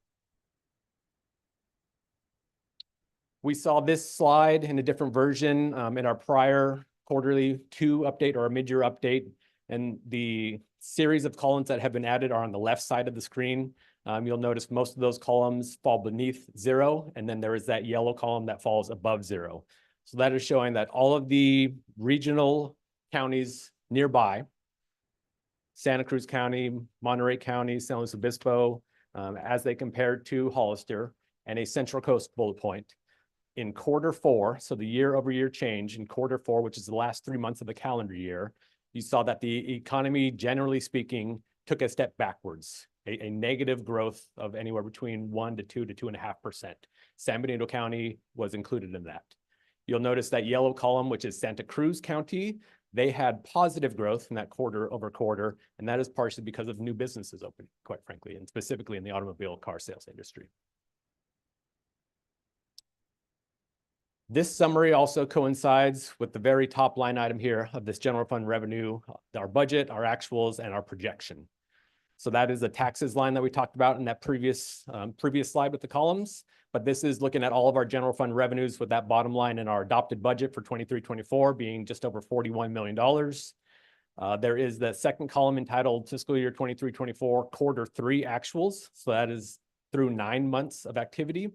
We saw this slide in a different version in our prior quarterly 2 update or a mid-year update, and the series of columns that have been added are on the left side of the screen. You'll notice most of those columns fall beneath zero, and then there is that yellow column that falls above zero. So that is showing that all of the regional counties nearby, Santa Cruz County, Monterey County, San Luis Obispo, as they compared to Hollister, and a Central Coast bullet point. In Q4, so the year over year change in Q4, which is the last 3 months of the calendar year, you saw that the economy, generally speaking, took a step backwards, a negative growth of anywhere between 1 to 2 to 2.5%. San Benito County was included in that. You'll notice that yellow column, which is Santa Cruz County, they had positive growth in that quarter over quarter, and that is partially because of new businesses opening, quite frankly, and specifically in the automobile car sales industry. This summary also coincides with the very top line item here of this general fund revenue, our budget, our actuals, and our projection. So that is the taxes line that we talked about in that previous slide with the columns. But this is looking at all of our general fund revenues with that bottom line in our adopted budget for 23-24 being just over $41 million. There is the second column entitled fiscal year 23-24 Q3 actuals. So that is through 9 months of activity.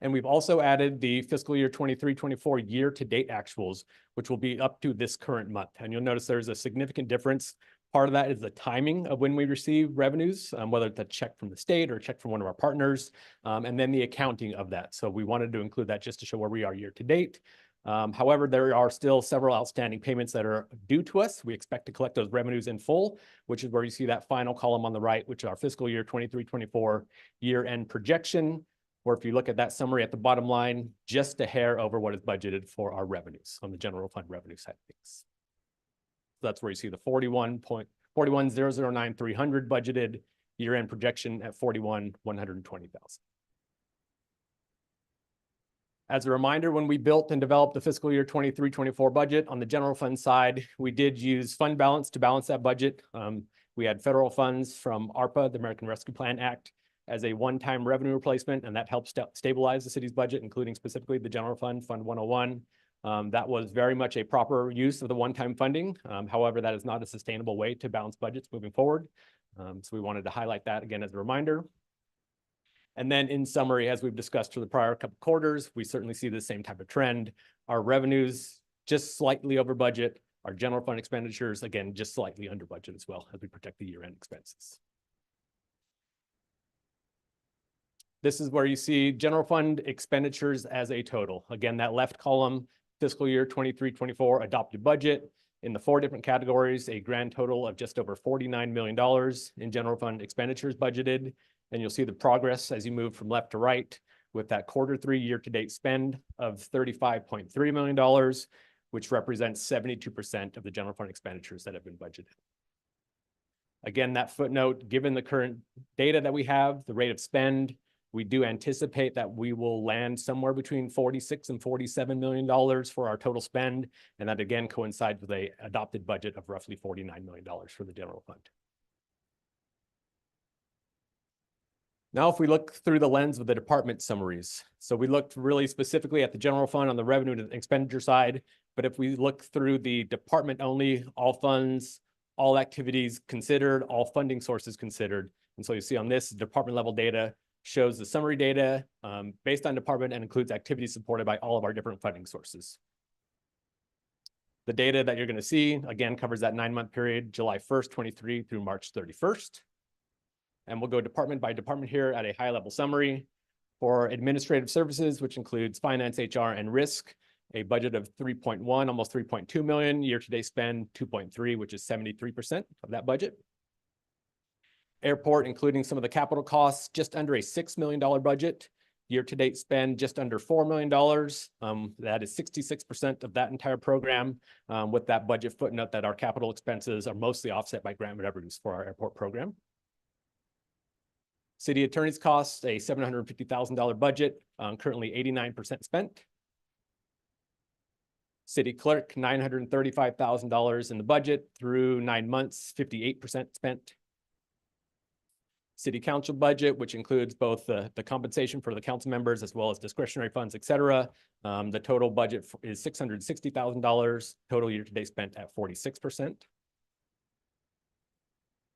And we've also added the fiscal year 23-24 year-to-date actuals, which will be up to this current month. And you'll notice there's a significant difference. Part of that is the timing of when we receive revenues, whether it's a check from the state or a check from one of our partners, and then the accounting of that. So we wanted to include that just to show where we are year-to-date. However, there are still several outstanding payments that are due to us. We expect to collect those revenues in full, which is where you see that final column on the right, which is our fiscal year 23-24 year-end projection. Or if you look at that summary at the bottom line, just a hair over what is budgeted for our revenues on the general fund revenue side of things. So that's where you see the 41,009,300 budgeted year-end projection at 41,120,000. As a reminder, when we built and developed the fiscal year 23-24 budget on the general fund side, we did use fund balance to balance that budget. We had federal funds from ARPA, the American Rescue Plan Act, as a one-time revenue replacement, and that helps stabilize the city's budget, including specifically the general fund, Fund 101. That was very much a proper use of the one-time funding. However, that is not a sustainable way to balance budgets moving forward. So we wanted to highlight that again as a reminder. And then in summary, as we've discussed for the prior couple quarters, we certainly see the same type of trend. Our revenues just slightly over budget. Our general fund expenditures, again, just slightly under budget as well as we protect the year-end expenses. This is where you see general fund expenditures as a total. Again, that left column, fiscal year 23-24 adopted budget in the 4 different categories, a grand total of just over $49 million in general fund expenditures budgeted. And you'll see the progress as you move from left to right with that Q3 year-to-date spend of $35.3 million, which represents 72% of the general fund expenditures that have been budgeted. Again, that footnote, given the current data that we have, the rate of spend, we do anticipate that we will land somewhere between $46 and $47 million for our total spend. And that again coincides with an adopted budget of roughly $49 million for the general fund. Now, if we look through the lens of the department summaries, so we looked really specifically at the general fund on the revenue and expenditure side, but if we look through the department only, all funds, all activities considered, all funding sources considered. And so you see on this department level data shows the summary data based on department and includes activities supported by all of our different funding sources. The data that you're going to see, again, covers that 9-month period, July 1st, 23 through March 31st. And we'll go department by department here at a high level summary. For administrative services, which includes finance, HR, and risk, a budget of 3.1, almost 3.2 million, year-to-date spend 2.3, which is 73% of that budget. Airport, including some of the capital costs, just under a $6 million budget. Year-to-date spend just under $4 million. That is 66% of that entire program, with that budget footnote that our capital expenses are mostly offset by grant revenues for our airport program. City attorney's costs, a $750,000 budget, currently 89% spent. City clerk, $935,000 in the budget through 9 months, 58% spent. City council budget, which includes both the compensation for the council members as well as discretionary funds, et cetera. The total budget is $660,000, total year-to-date spent at 46%.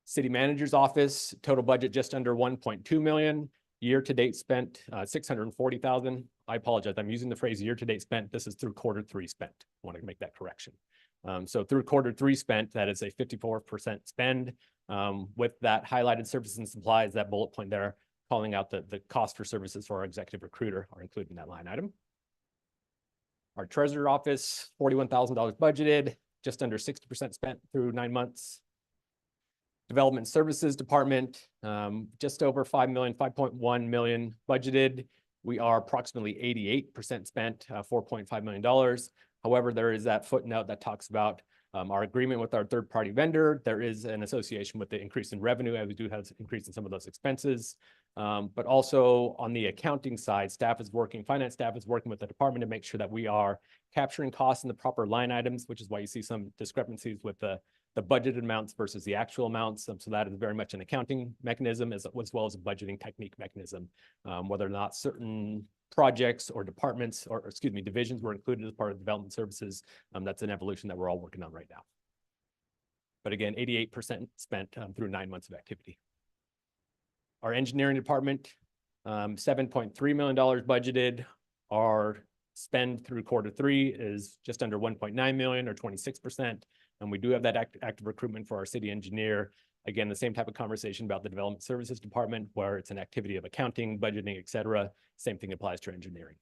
City Manager's Office, total budget just under 1.2 million. Year-to-date spent 640,000. I apologize, I'm using the phrase year-to-date spent. This is through Q3 spent. I want to make that correction. So through Q3 spent, that is a 54% spend. With that highlighted services and supplies, that bullet point there, calling out the cost for services for our executive recruiter are included in that line item. Our Treasurer Office, $41,000 budgeted, just under 60% spent through 9 months. Development Services Department, just over 5 million, 5.1 million budgeted. We are approximately 88% spent, $4.5 million. However, there is that footnote that talks about our agreement with our third-party vendor. There is an association with the increase in revenue, and we do have an increase in some of those expenses. But also on the accounting side, finance staff is working with the department to make sure that we are capturing costs in the proper line items, which is why you see some discrepancies with the budgeted amounts versus the actual amounts. So that is very much an accounting mechanism as well as a budgeting technique mechanism. Whether or not certain projects or departments or excuse me, divisions were included as part of development services, that's an evolution that we're all working on right now. But again, 88% spent through 9 months of activity. Our engineering department, $7.3 million budgeted. Our spend through Q3 is just under 1.9 million or 26%. And we do have that active recruitment for our city engineer. Again, the same type of conversation about the development services department, where it's an activity of accounting, budgeting, et cetera. Same thing applies to engineering.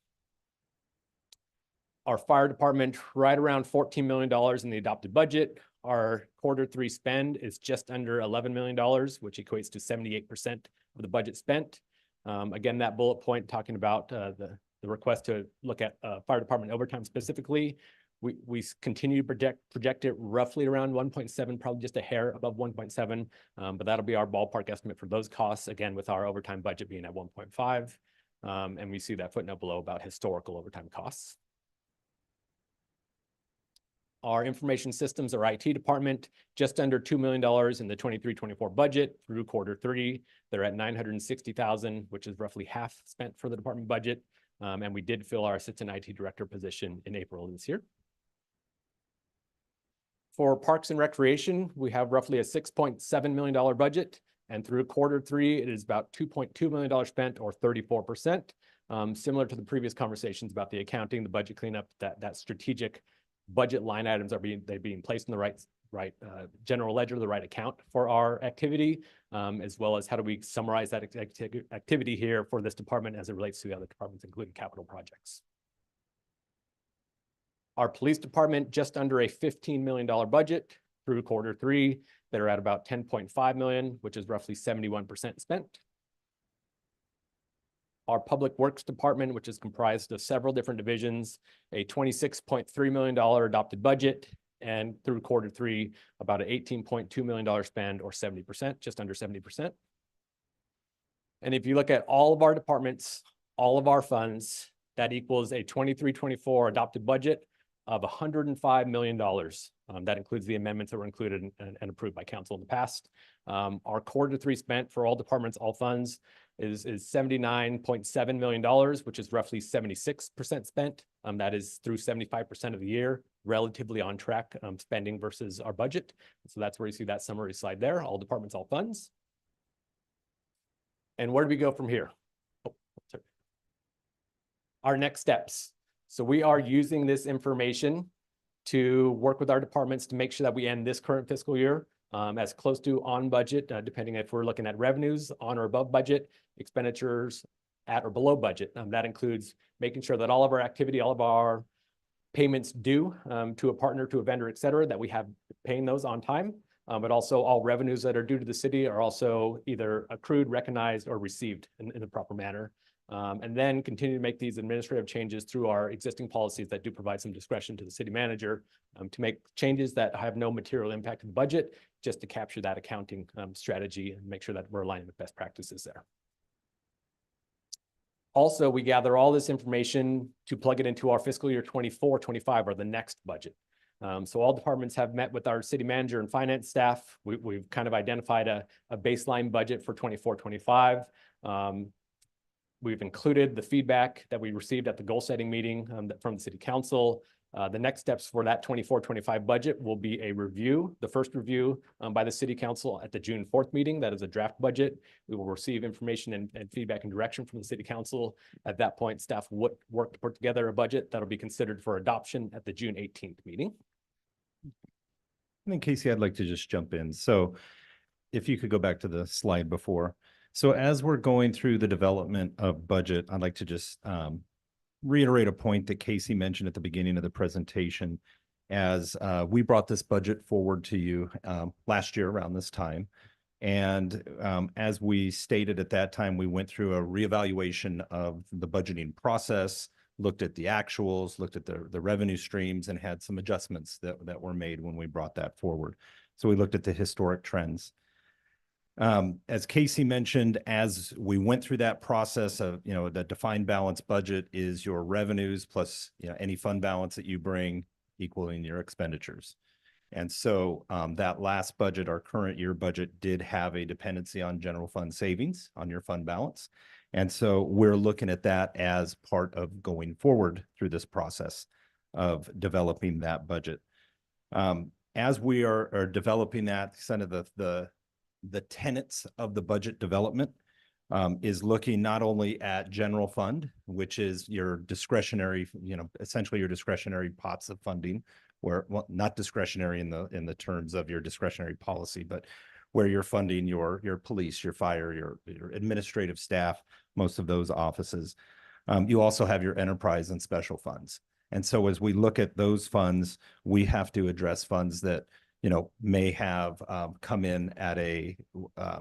Our fire department, right around $14 million in the adopted budget. Our Q3 spend is just under $11 million, which equates to 78% of the budget spent. Again, that bullet point talking about the request to look at fire department overtime specifically. We continue to project it roughly around 1.7, probably just a hair above 1.7, but that'll be our ballpark estimate for those costs, again, with our overtime budget being at 1.5. And we see that footnote below about historical overtime costs. Our information systems or IT department, just under $2 million in the 23-24 budget through Q3. They're at 960,000, which is roughly half spent for the department budget. And we did fill our assistant IT director position in April of this year. For Parks and Recreation, we have roughly a $6.7 million budget. And through Q3, it is about $2.2 million spent or 34%. Similar to the previous conversations about the accounting, the budget cleanup, that strategic budget line items are being placed in the right general ledger, the right account for our activity, as well as how do we summarize that activity here for this department as it relates to the other departments, including capital projects. Our police department, just under a $15 million budget through Q3. They're at about 10.5 million, which is roughly 71% spent. Our Public Works Department, which is comprised of several different divisions, a $26.3 million adopted budget, and through Q3, about an $18.2 million spend or 70%, just under 70%. And if you look at all of our departments, all of our funds, that equals a 23-24 adopted budget of $105 million. That includes the amendments that were included and approved by council in the past. Our Q3 spent for all departments, all funds is $79.7 million, which is roughly 76% spent. That is through 75% of the year, relatively on track spending versus our budget. So that's where you see that summary slide there, all departments, all funds. And where do we go from here? Our next steps. So we are using this information to work with our departments to make sure that we end this current fiscal year as close to on budget, depending if we're looking at revenues on or above budget, expenditures at or below budget. That includes making sure that all of our activity, all of our payments due to a partner, to a vendor, et cetera, that we have paying those on time, but also all revenues that are due to the city are also either accrued, recognized, or received in the proper manner. And then continue to make these administrative changes through our existing policies that do provide some discretion to the city manager to make changes that have no material impact to the budget, just to capture that accounting strategy and make sure that we're aligning with best practices there. Also, we gather all this information to plug it into our fiscal year 24-25 or the next budget. So all departments have met with our city manager and finance staff. We've kind of identified a baseline budget for 24-25. We've included the feedback that we received at the goal setting meeting from the city council. The next steps for that 24-25 budget will be a review, the first review by the city council at the June 4th meeting. That is a draft budget. We will receive information and feedback and direction from the city council. At that point, staff would work to put together a budget that'll be considered for adoption at the June 18th meeting. And then Casey, I'd like to just jump in. So if you could go back to the slide before. So as we're going through the development of budget, I'd like to just reiterate a point that Casey mentioned at the beginning of the presentation. As we brought this budget forward to you last year around this time. And as we stated at that time, we went through a reevaluation of the budgeting process, looked at the actuals, looked at the revenue streams, and had some adjustments that were made when we brought that forward. So we looked at the historic trends. As Casey mentioned, as we went through that process of, the defined balance budget is your revenues plus, any fund balance that you bring equaling your expenditures. And so that last budget, our current year budget, did have a dependency on general fund savings on your fund balance. And so we're looking at that as part of going forward through this process of developing that budget. As we are developing that, kind of the tenets of the budget development is looking not only at general fund, which is your discretionary, essentially your discretionary pots of funding, where, well, not discretionary in the terms of your discretionary policy, but where you're funding your police, your fire, your administrative staff, most of those offices. You also have your enterprise and special funds. And so as we look at those funds, we have to address funds that, may have come in at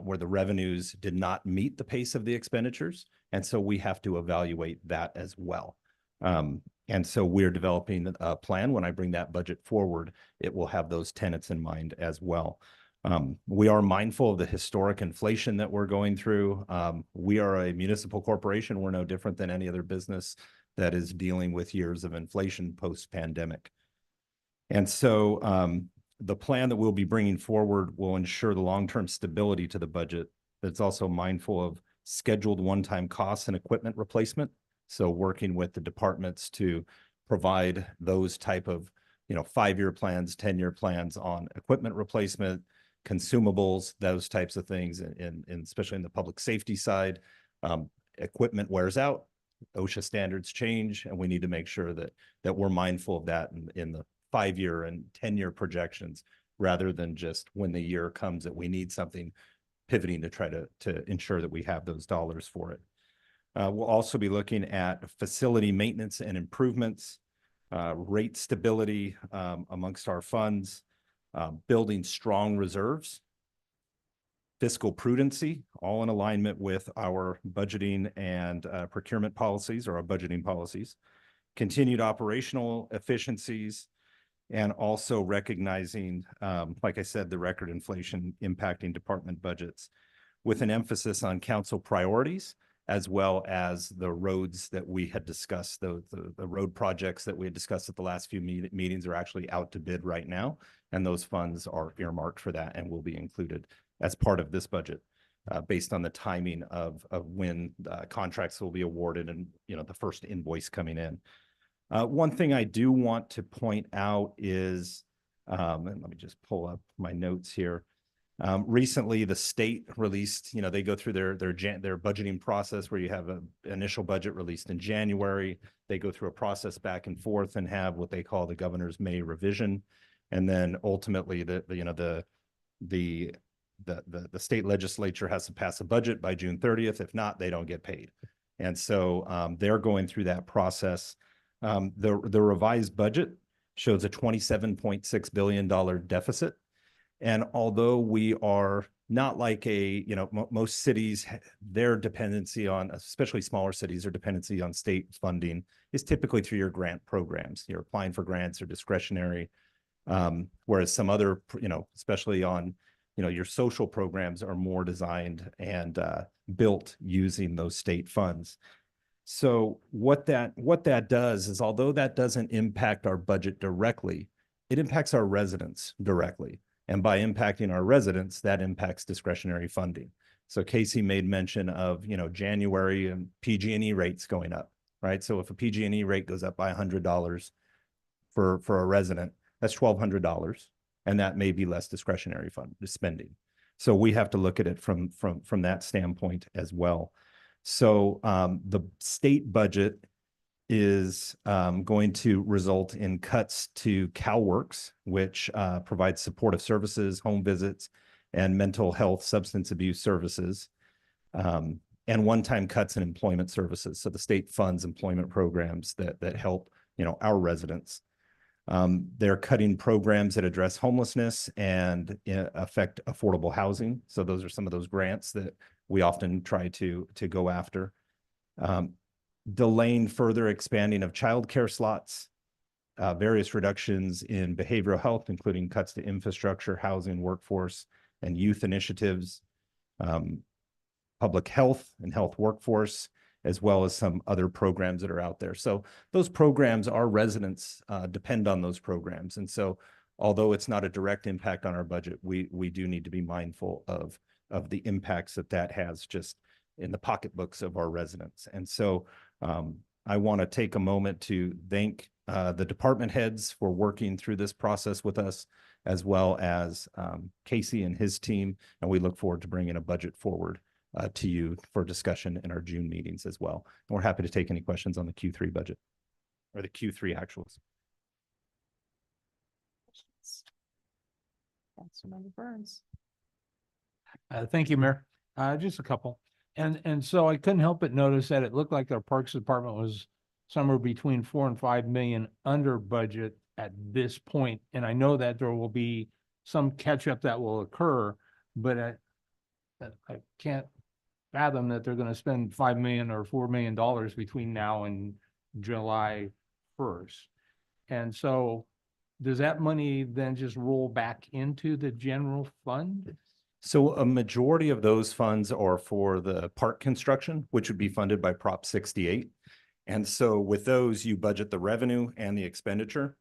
where the revenues did not meet the pace of the expenditures. And so we have to evaluate that as well. And so we're developing a plan. When I bring that budget forward, it will have those tenets in mind as well. We are mindful of the historic inflation that we're going through. We are a municipal corporation. We're no different than any other business that is dealing with years of inflation post-pandemic. And so the plan that we'll be bringing forward will ensure the long-term stability to the budget. That's also mindful of scheduled one-time costs and equipment replacement. So working with the departments to provide those type of, 5-year plans, 10-year plans on equipment replacement, consumables, those types of things, and especially in the public safety side. Equipment wears out, OSHA standards change, and we need to make sure that we're mindful of that in the 5-year and 10-year projections, rather than just when the year comes that we need something, pivoting to try to ensure that we have those dollars for it. We'll also be looking at facility maintenance and improvements, rate stability amongst our funds, building strong reserves, fiscal prudency, all in alignment with our budgeting and procurement policies, or our budgeting policies, continued operational efficiencies, and also recognizing, like I said, the record inflation impacting department budgets, with an emphasis on council priorities, as well as the roads that we had discussed. The road projects that we had discussed at the last few meetings are actually out to bid right now, and those funds are earmarked for that and will be included as part of this budget, based on the timing of when contracts will be awarded and, the first invoice coming in. One thing I do want to point out is, and let me just pull up my notes here. Recently, the state released, they go through their budgeting process where you have an initial budget released in January. They go through a process back and forth and have what they call the governor's May revision. And then ultimately the state legislature has to pass a budget by June 30th. If not, they don't get paid. And so they're going through that process. The revised budget shows a $27.6 billion deficit. And although we are not like most cities, their dependency on, especially smaller cities, their dependency on state funding is typically through your grant programs. You're applying for grants or discretionary, whereas some other, especially on, your social programs are more designed and built using those state funds. So what that does is, although that doesn't impact our budget directly, it impacts our residents directly. And by impacting our residents, that impacts discretionary funding. So Casey made mention of, January and PG&E rates going up, right? So if a PG&E rate goes up by $100, for a resident, that's $1,200. And that may be less discretionary fund spending. So we have to look at it from that standpoint as well. So the state budget is going to result in cuts to CalWorks, which provides supportive services, home visits, and mental health substance abuse services, and one-time cuts in employment services. So the state funds employment programs that help, our residents. They're cutting programs that address homelessness and affect affordable housing. So those are some of those grants that we often try to go after. Delaying further expanding of childcare slots, various reductions in behavioral health, including cuts to infrastructure, housing, workforce, and youth initiatives, public health and health workforce, as well as some other programs that are out there. So those programs, our residents depend on those programs. And so although it's not a direct impact on our budget, we do need to be mindful of the impacts that has just in the pocketbooks of our residents. And so I want to take a moment to thank the department heads for working through this process with us, as well as Casey and his team. And we look forward to bringing a budget forward to you for discussion in our June meetings as well. And we're happy to take any questions on the Q3 budget or the Q3 actuals. Councilmember Burns. Thank you, Mayor. Just a couple. And so I couldn't help but notice that it looked like our Parks Department was somewhere between 4 and 5 million under budget at this point. And I know that there will be some catch up that will occur, but I can't fathom that they're going to spend 5 million or $4 million between now and July 1st. And so does that money then just roll back into the general fund? So a majority of those funds are for the park construction, which would be funded by Prop 68. And so with those, you budget the revenue and the expenditure.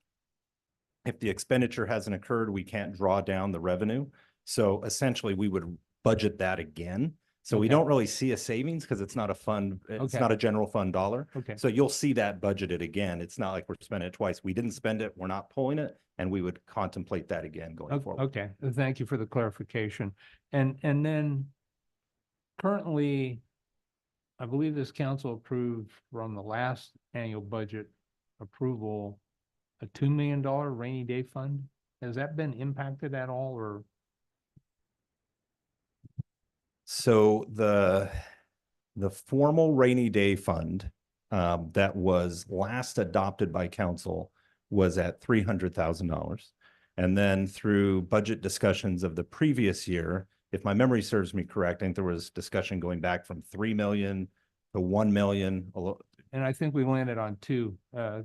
If the expenditure hasn't occurred, we can't draw down the revenue. So essentially we would budget that again. So we don't really see a savings because it's not a fund, it's not a general fund dollar. Okay. So you'll see that budgeted again. It's not like we're spending it twice. We didn't spend it, we're not pulling it, and we would contemplate that again going forward. Okay, thank you for the clarification. And then currently, I believe this council approved from the last annual budget approval, a $2 million rainy day fund. Has that been impacted at all, or? So the formal rainy day fund that was last adopted by council was at $300,000. And then through budget discussions of the previous year, if my memory serves me correct, I think there was discussion going back from 3 million to 1 million. And I think we landed on 2.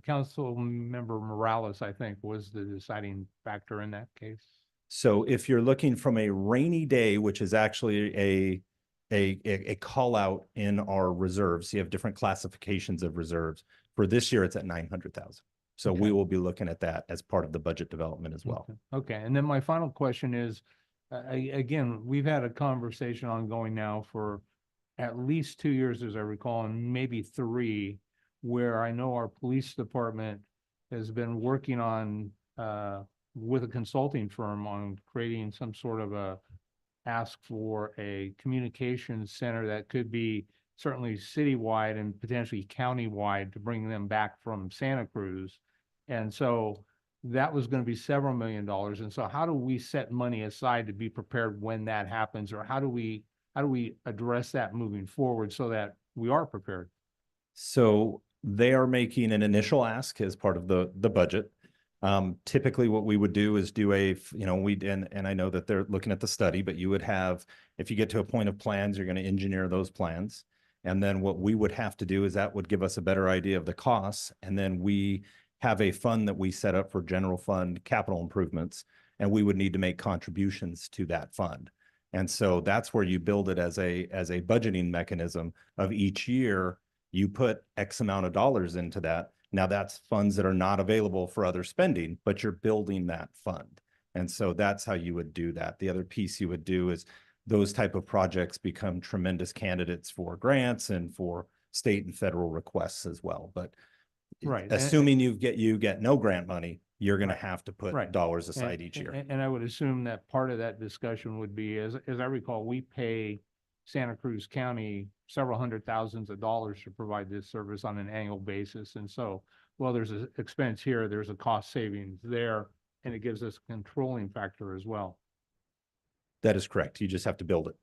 Council member Morales, I think, was the deciding factor in that case. So if you're looking from a rainy day, which is actually a call out in our reserves, you have different classifications of reserves. For this year, it's at 900,000. So we will be looking at that as part of the budget development as well. Okay, and then my final question is, again, we've had a conversation ongoing now for at least 2 years, as I recall, and maybe 3, where I know our police department has been working on with a consulting firm on creating some sort of a ask for a communications center that could be certainly citywide and potentially countywide to bring them back from Santa Cruz. And so that was going to be several $1 million. And so how do we set money aside to be prepared when that happens? Or how do we address that moving forward so that we are prepared? So they are making an initial ask as part of the budget. Typically what we would do is do and I know that they're looking at the study, but you would have, if you get to a point of plans, you're going to engineer those plans. And then what we would have to do is that would give us a better idea of the costs. And then we have a fund that we set up for general fund capital improvements, and we would need to make contributions to that fund. And so that's where you build it as a budgeting mechanism of each year, you put X amount of dollars into that. Now that's funds that are not available for other spending, but you're building that fund. And so that's how you would do that. The other piece you would do is those type of projects become tremendous candidates for grants and for state and federal requests as well. But Right. Assuming you get no grant money, you're gonna Right. have to put Right. dollars aside each year. And I would assume that part of that discussion would be, as I recall, we pay Santa Cruz County several hundred thousands of dollars to provide this service on an annual basis. And so, well, there's an expense here, there's a cost savings there, and it gives us a controlling factor as well. That is correct. You just have to build it.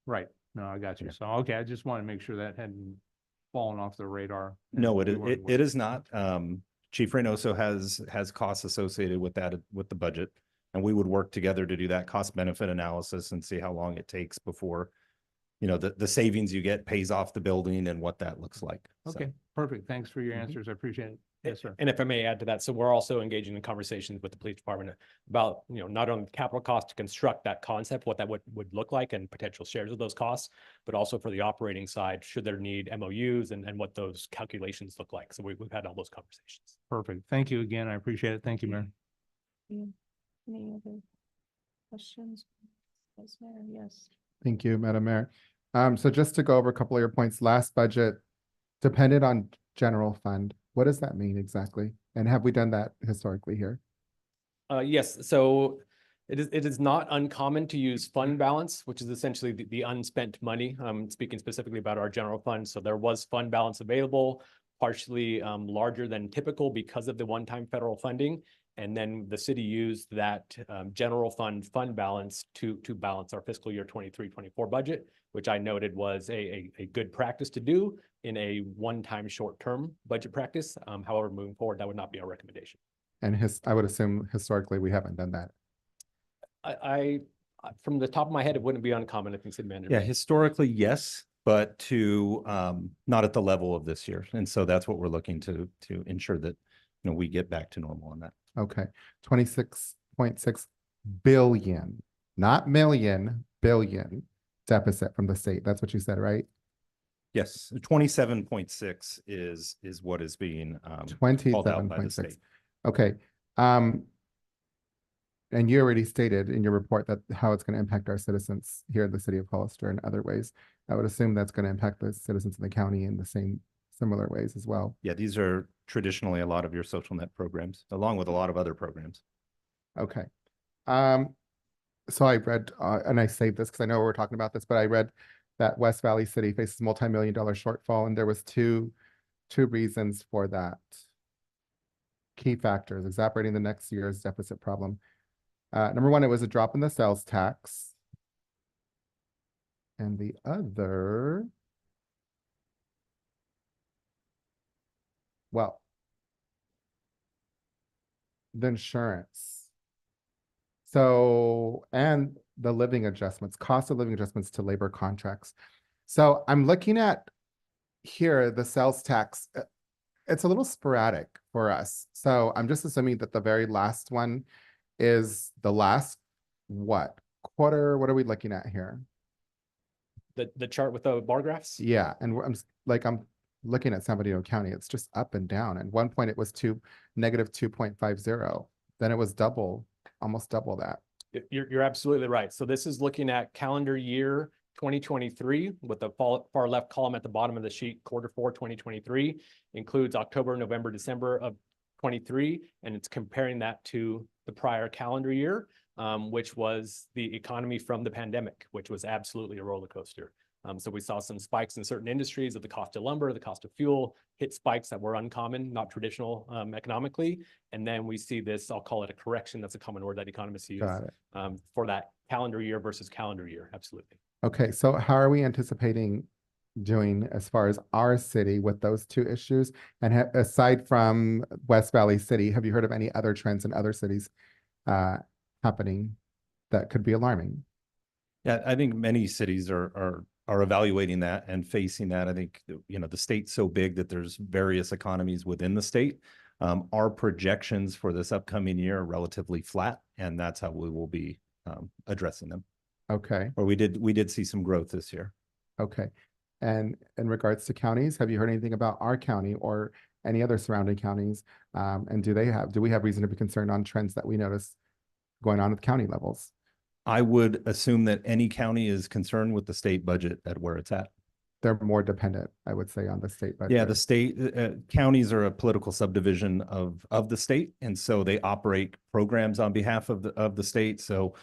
Right. No, I got you. So, okay, I just want to make sure that hadn't fallen off the radar. and No, we it weren't aware. it is not. Chief Reynoso has costs associated with that, with the budget. And we would work together to do that cost benefit analysis and see how long it takes before, you know, the savings you get pays off the building and what that looks like. So, Okay, perfect. Thanks for your answers. I appreciate it. Yes, sir. And if I may add to that, so we're also engaging in conversations with the police department about, you know, not only the capital cost to construct that concept, what that would look like and potential shares of those costs, but also for the operating side, should there need MOUs and what those calculations look like. So we've had all those conversations. Perfect. Thank you again. I appreciate it. Thank you, Mayor. Any other questions? Vice Mayor, yes. Thank you, Madam Mayor. So just to go over a couple of your points, last budget depended on general fund. What does that mean exactly? And have we done that historically here? Yes, so it is not uncommon to use fund balance, which is essentially the unspent money. Speaking specifically about our general fund. So there was fund balance available, partially larger than typical because of the one-time federal funding. And then the city used that general fund balance to balance our fiscal year 23-24 budget, which I noted was a good practice to do in a one-time short-term budget practice. However, moving forward, that would not be our recommendation. And I would assume historically we haven't done that. I from the top of my head, it wouldn't be uncommon, I think, city manager. yeah, historically, yes, but to not at the level of this year. And so that's what we're looking to ensure that, you know, we get back to normal on that. Okay, 26.6 billion, not million, billion deficit from the state. That's what you said, right? Yes, 27.6 is what is being called out by the 27.6. state. Okay. And you already stated in your report that how it's going to impact our citizens here in the city of Hollister in other ways. I would assume that's going to impact the citizens in the county in the similar ways as well. Yeah, these are traditionally a lot of your social net programs, along with a lot of other programs. Okay. So I read, and I saved this because I know we're talking about this, but I read that West Valley City faces multi-million-dollar shortfall, and there was two reasons for that. Key factors, exacerbating the next year's deficit problem. Number one, it was a drop in the sales tax. And the other, well, the insurance. So, and the living adjustments, cost of living adjustments to labor contracts. So I'm looking at here, the sales tax, it's a little sporadic for us. So I'm just assuming that the very last one is the last, what, quarter? What are we looking at here? The chart with the bar graphs? Yeah, and I'm looking at San Bernardino County, it's just up and down. At one point it was negative 2.50. Then it was double, almost double that. You're absolutely right. So this is looking at calendar year 2023 with the far left column at the bottom of the sheet, Q4 2023 includes October, November, December of 23, and it's comparing that to the prior calendar year, which was the economy from the pandemic, which was absolutely a roller coaster. So we saw some spikes in certain industries of the cost of lumber, the cost of fuel, hit spikes that were uncommon, not traditional economically. And then we see this, I'll call it a correction. That's a common word that economists use for that calendar year versus calendar year. Absolutely. Okay, so how are we anticipating doing as far as our city with those two issues? And aside from West Valley City, have you heard of any other trends in other cities happening that could be alarming? Yeah, I think many cities are evaluating that and facing that. I think, you know, the state's so big that there's various economies within the state. Our projections for this upcoming year are relatively flat, and that's how we will be addressing them. Okay. Or we did see some growth this year. Okay. And in regards to counties, have you heard anything about our county or any other surrounding counties? And do we have reason to be concerned on trends that we notice going on at the county levels? I would assume that any county is concerned with the state budget at where it's at. they're more dependent, I would say, on the state budget. Yeah, the state, counties are a political subdivision of the state. And so they operate programs on behalf of the state. So,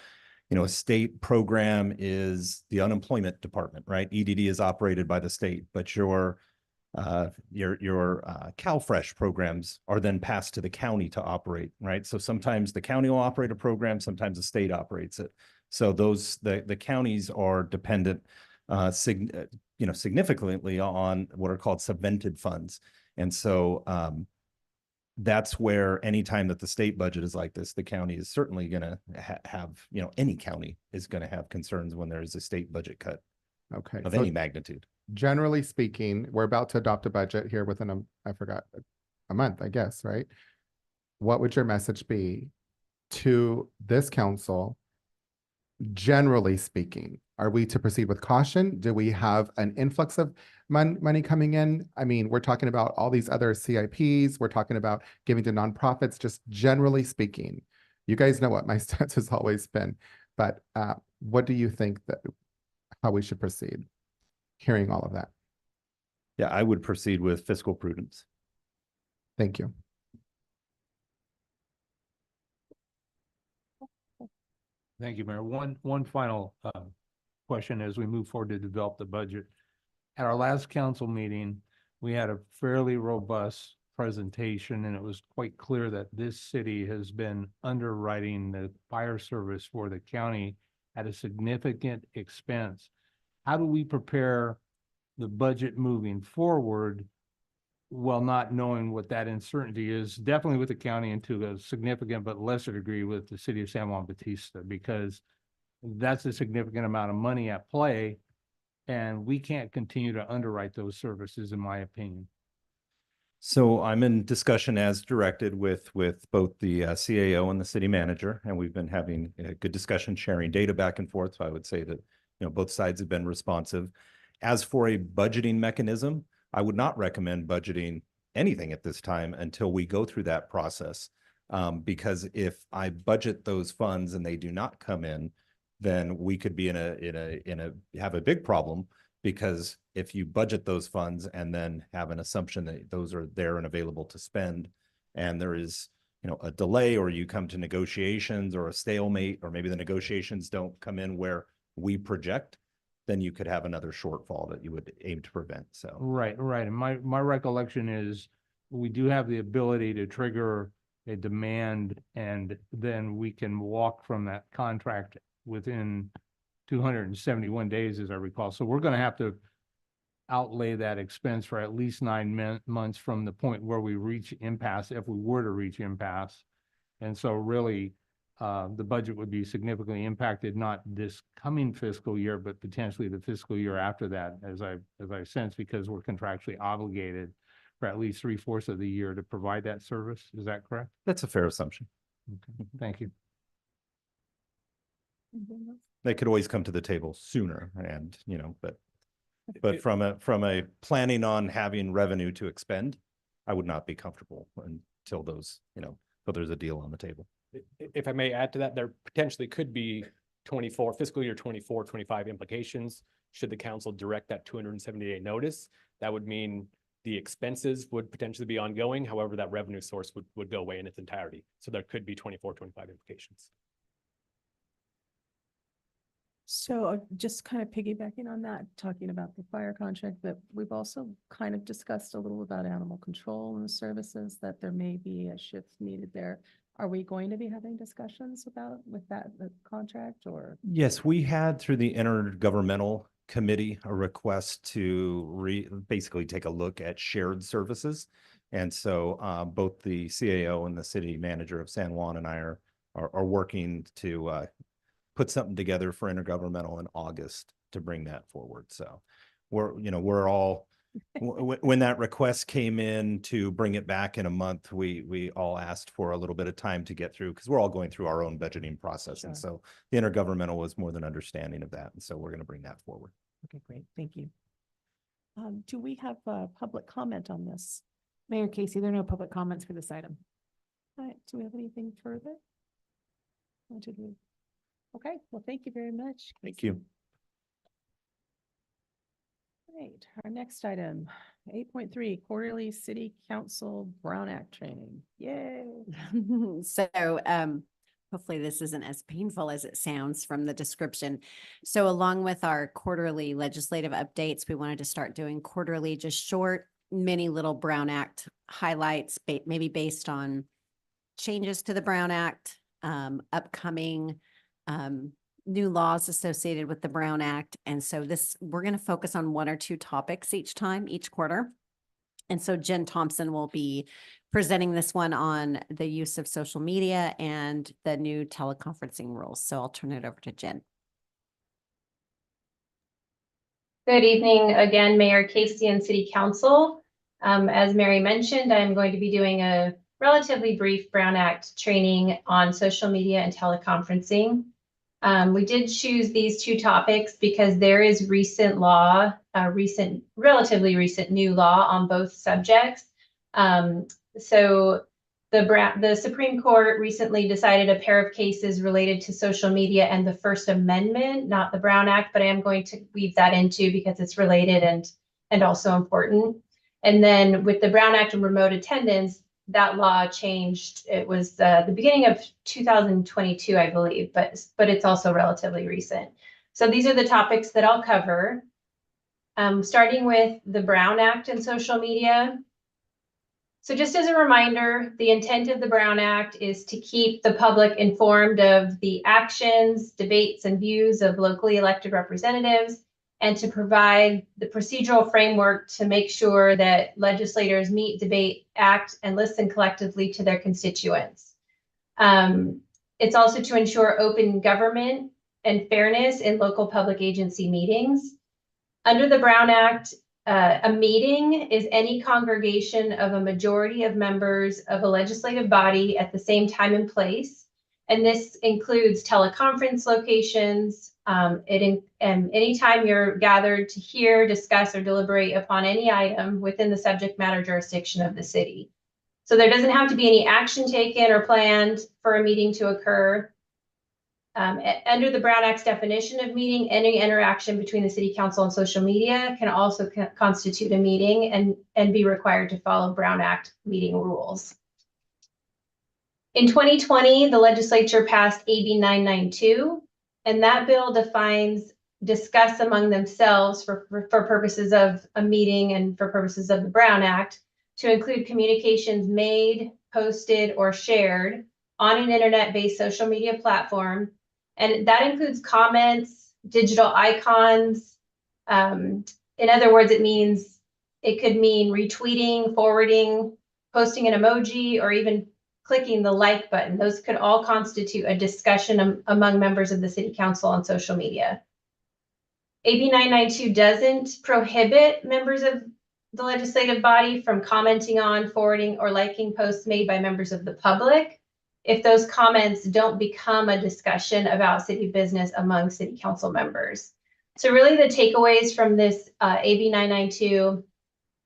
you know, a state program is the unemployment department, right? EDD is operated by the state, but your CalFresh programs are then passed to the county to operate, right? So sometimes the county will operate a program, sometimes the state operates it. So the counties are dependent, significantly on what are called subvented funds. And so that's where anytime that the state budget is like this, the county is certainly going to have, any county is going to have concerns when there is a state budget cut Okay. of so any magnitude. Generally speaking, we're about to adopt a budget here within a month, I guess, right? What would your message be to this council? Generally speaking, are we to proceed with caution? Do we have an influx of money coming in? I mean, we're talking about all these other CIPs. We're talking about giving to nonprofits, just generally speaking. You guys know what my stance has always been, but what do you think how we should proceed? Hearing all of that. Yeah, I would proceed with fiscal prudence. Thank you. Thank you, Mayor. One final question as we move forward to develop the budget. At our last council meeting, we had a fairly robust presentation, and it was quite clear that this city has been underwriting the fire service for the county at a significant expense. How do we prepare the budget moving forward while not knowing what that uncertainty is, definitely with the county and to a significant but lesser degree with the city of San Juan Bautista, because that's a significant amount of money at play, and we can't continue to underwrite those services, in my opinion. So I'm in discussion as directed with both the CAO and the city manager, and we've been having a good discussion, sharing data back and forth. So I would say that, both sides have been responsive. As for a budgeting mechanism, I would not recommend budgeting anything at this time until we go through that process. Because if I budget those funds and they do not come in, then we could be have a big problem, because if you budget those funds and then have an assumption that those are there and available to spend, and there is, a delay, or you come to negotiations or a stalemate, or maybe the negotiations don't come in where we project, then you could have another shortfall that you would aim to prevent. So Right. And my recollection is we do have the ability to trigger a demand, and then we can walk from that contract within 271 days, as I recall. So we're going to have to outlay that expense for at least 9 months from the point where we reach impasse, if we were to reach impasse. And so really, the budget would be significantly impacted, not this coming fiscal year, but potentially the fiscal year after that, as I sense, because we're contractually obligated for at least 3/4 of the year to provide that service. Is that correct? that's a fair assumption. Okay. Thank you. They could always come to the table sooner, and, but from a planning on having revenue to expend, I would not be comfortable until those, till there's a deal on the table. If I may add to that, there potentially could be fiscal year 24-25 implications. Should the council direct that 270-day notice, that would mean the expenses would potentially be ongoing. However, that revenue source would go away in its entirety. So there could be 24-25 implications. So just kind of piggybacking on that, talking about the fire contract, but we've also kind of discussed a little about animal control and the services, that there may be a shift needed there. Are we going to be having discussions with the contract, or? Yes, we had through the intergovernmental committee a request to basically take a look at shared services. And so both the CAO and the city manager of San Juan and I are working to put something together for intergovernmental in August to bring that forward. So we're all, when that request came in to bring it back in a month, we all asked for a little bit of time to get through, because we're all going through our own budgeting process. Sure. And so the intergovernmental was more than understanding of that. And so we're going to bring that forward. Okay, great. Thank you. Do we have public comment on this? Mayor Casey, there are no public comments for this item. All right, do we have anything further? Okay, well, thank you very much. Thank you. Right, our next item, 8.3 quarterly city council Brown Act training. Yay. So, hopefully this isn't as painful as it sounds from the description. So along with our quarterly legislative updates, we wanted to start doing quarterly, just short, mini little Brown Act highlights, maybe based on changes to the Brown Act, upcoming, new laws associated with the Brown Act. And so we're going to focus on one or two topics each time, each quarter. And so Jen Thompson will be presenting this one on the use of social media and the new teleconferencing rules. So I'll turn it over to Jen. Good evening again, Mayor Casey and City Council. As Mary mentioned, I'm going to be doing a relatively brief Brown Act training on social media and teleconferencing. We did choose these two topics because there is recent law, relatively recent new law on both subjects. So the Supreme Court recently decided a pair of cases related to social media and the First Amendment, not the Brown Act, but I am going to weave that into because it's related and also important. And then with the Brown Act and remote attendance, that law changed. It was the beginning of 2022, I believe, but it's also relatively recent. So these are the topics that I'll cover. Starting with the Brown Act and social media. So just as a reminder, the intent of the Brown Act is to keep the public informed of the actions, debates, and views of locally elected representatives, and to provide the procedural framework to make sure that legislators meet, debate, act, and listen collectively to their constituents. It's also to ensure open government and fairness in local public agency meetings. Under the Brown Act, a meeting is any congregation of a majority of members of a legislative body at the same time and place. And this includes teleconference locations, anytime you're gathered to hear, discuss, or deliberate upon any item within the subject matter jurisdiction of the city. So there doesn't have to be any action taken or planned for a meeting to occur. Under the Brown Act's definition of meeting, any interaction between the city council and social media can also constitute a meeting and be required to follow Brown Act meeting rules. In 2020, the legislature passed AB 992, and that bill defines discuss among themselves for purposes of a meeting and for purposes of the Brown Act to include communications made, posted, or shared on an internet-based social media platform. And that includes comments, digital icons. In other words, it could mean retweeting, forwarding, posting an emoji, or even clicking the like button. Those could all constitute a discussion among members of the city council on social media. AB 992 doesn't prohibit members of the legislative body from commenting on, forwarding, or liking posts made by members of the public if those comments don't become a discussion about city business among city council members. So really the takeaways from this AB 992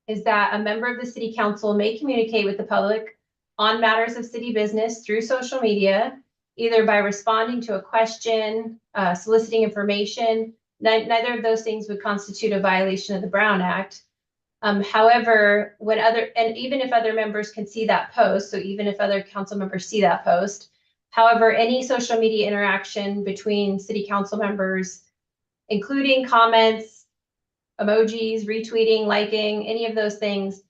is that a member of the city council may communicate with the public on matters of city business through social media, either by responding to a question, soliciting information. Neither of those things would constitute a violation of the Brown Act. However, even if other members can see that post, so even if other council members see that post, however, any social media interaction between city council members, including comments, emojis, retweeting, liking, any of those things,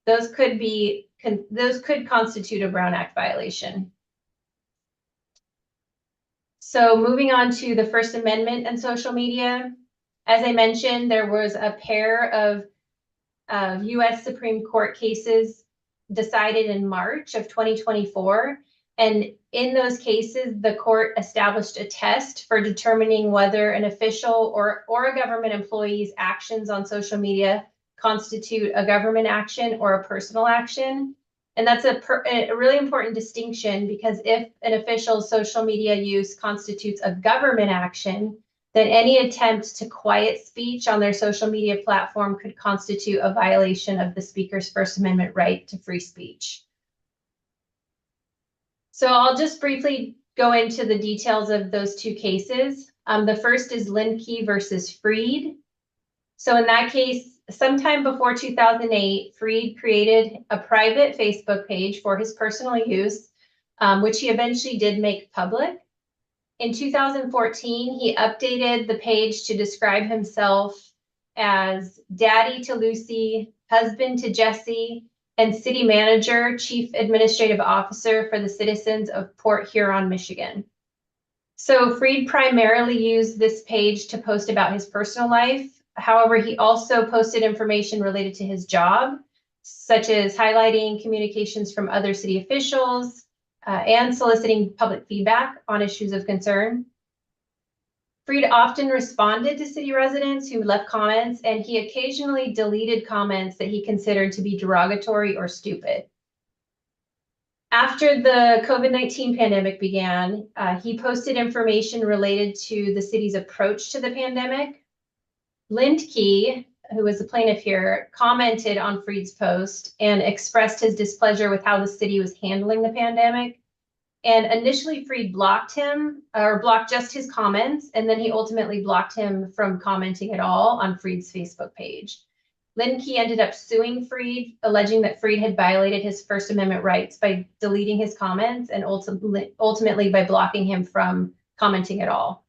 those could constitute a Brown Act violation. So moving on to the First Amendment and social media, as I mentioned, there was a pair of U.S. Supreme Court cases decided in March of 2024. And in those cases, the court established a test for determining whether an official or a government employee's actions on social media constitute a government action or a personal action. And that's a really important distinction, because if an official's social media use constitutes a government action, then any attempt to quiet speech on their social media platform could constitute a violation of the speaker's First Amendment right to free speech. So I'll just briefly go into the details of those two cases. The first is Linkey versus Freed. So in that case, sometime before 2008, Freed created a private Facebook page for his personal use, which he eventually did make public. In 2014, he updated the page to describe himself as daddy to Lucy, husband to Jesse, and city manager, chief administrative officer for the citizens of Port Huron, Michigan. So Freed primarily used this page to post about his personal life. However, he also posted information related to his job, such as highlighting communications from other city officials, and soliciting public feedback on issues of concern. Freed often responded to city residents who left comments, and he occasionally deleted comments that he considered to be derogatory or stupid. After the COVID-19 pandemic began, he posted information related to the city's approach to the pandemic. Lindkey, who was the plaintiff here, commented on Freed's post and expressed his displeasure with how the city was handling the pandemic. And initially, Freed blocked him, or blocked just his comments, and then he ultimately blocked him from commenting at all on Freed's Facebook page. Lindkey ended up suing Freed, alleging that Freed had violated his First Amendment rights by deleting his comments and ultimately by blocking him from commenting at all.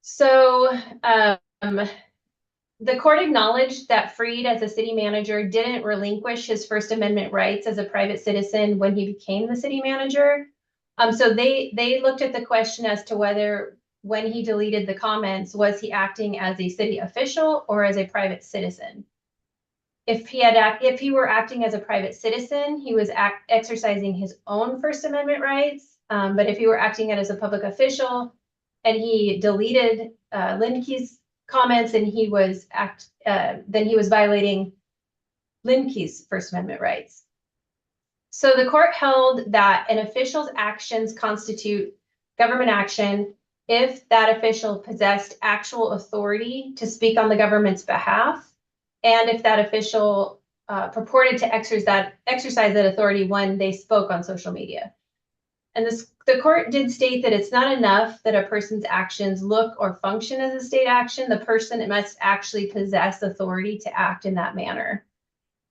So the court acknowledged that Freed, as a city manager, didn't relinquish his First Amendment rights as a private citizen when he became the city manager. So they looked at the question as to whether, when he deleted the comments, was he acting as a city official or as a private citizen? If he were acting as a private citizen, he was exercising his own First Amendment rights. But if he were acting as a public official and he deleted Lindkey's comments, and then he was violating Lindkey's First Amendment rights. So the court held that an official's actions constitute government action if that official possessed actual authority to speak on the government's behalf, and if that official purported to exercise that authority when they spoke on social media. And the court did state that it's not enough that a person's actions look or function as a state action. The person must actually possess authority to act in that manner.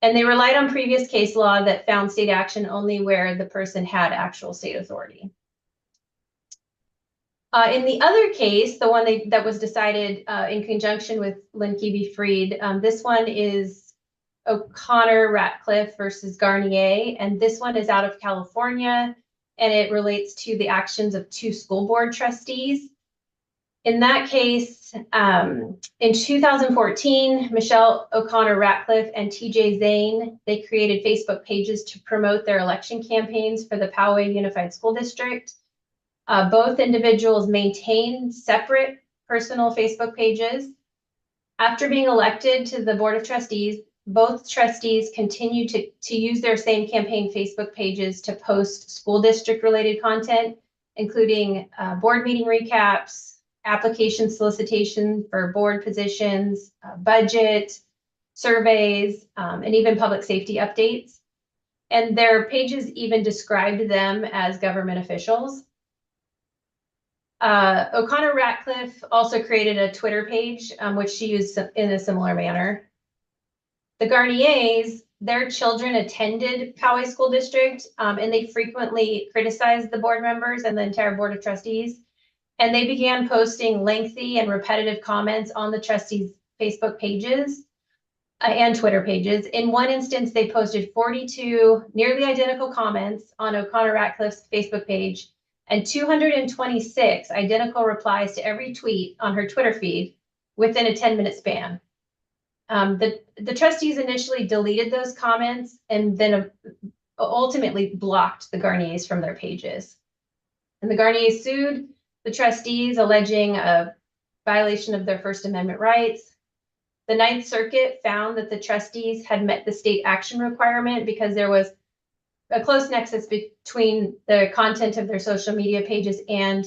And they relied on previous case law that found state action only where the person had actual state authority. In the other case, the one that was decided in conjunction with Lindkey v. Freed, this one is O'Connor Ratcliffe versus Garnier, and this one is out of California, and it relates to the actions of two school board trustees. In that case, in 2014, Michelle O'Connor Ratcliffe and TJ Zane, they created Facebook pages to promote their election campaigns for the Poway Unified School District. Both individuals maintained separate personal Facebook pages. After being elected to the Board of Trustees, both trustees continued to use their same campaign Facebook pages to post school district related content, including board meeting recaps, application solicitation for board positions, budget, surveys, and even public safety updates. And their pages even described them as government officials. O'Connor Ratcliffe also created a Twitter page, which she used in a similar manner. The Garniers, their children attended Poway School District, and they frequently criticized the board members and the entire Board of Trustees. And they began posting lengthy and repetitive comments on the trustees' Facebook pages and Twitter pages. In one instance, they posted 42 nearly identical comments on O'Connor Ratcliffe's Facebook page and 226 identical replies to every tweet on her Twitter feed within a 10-minute span. The trustees initially deleted those comments and then ultimately blocked the Garniers from their pages. And the Garniers sued the trustees, alleging a violation of their First Amendment rights. The Ninth Circuit found that the trustees had met the state action requirement because there was a close nexus between the content of their social media pages and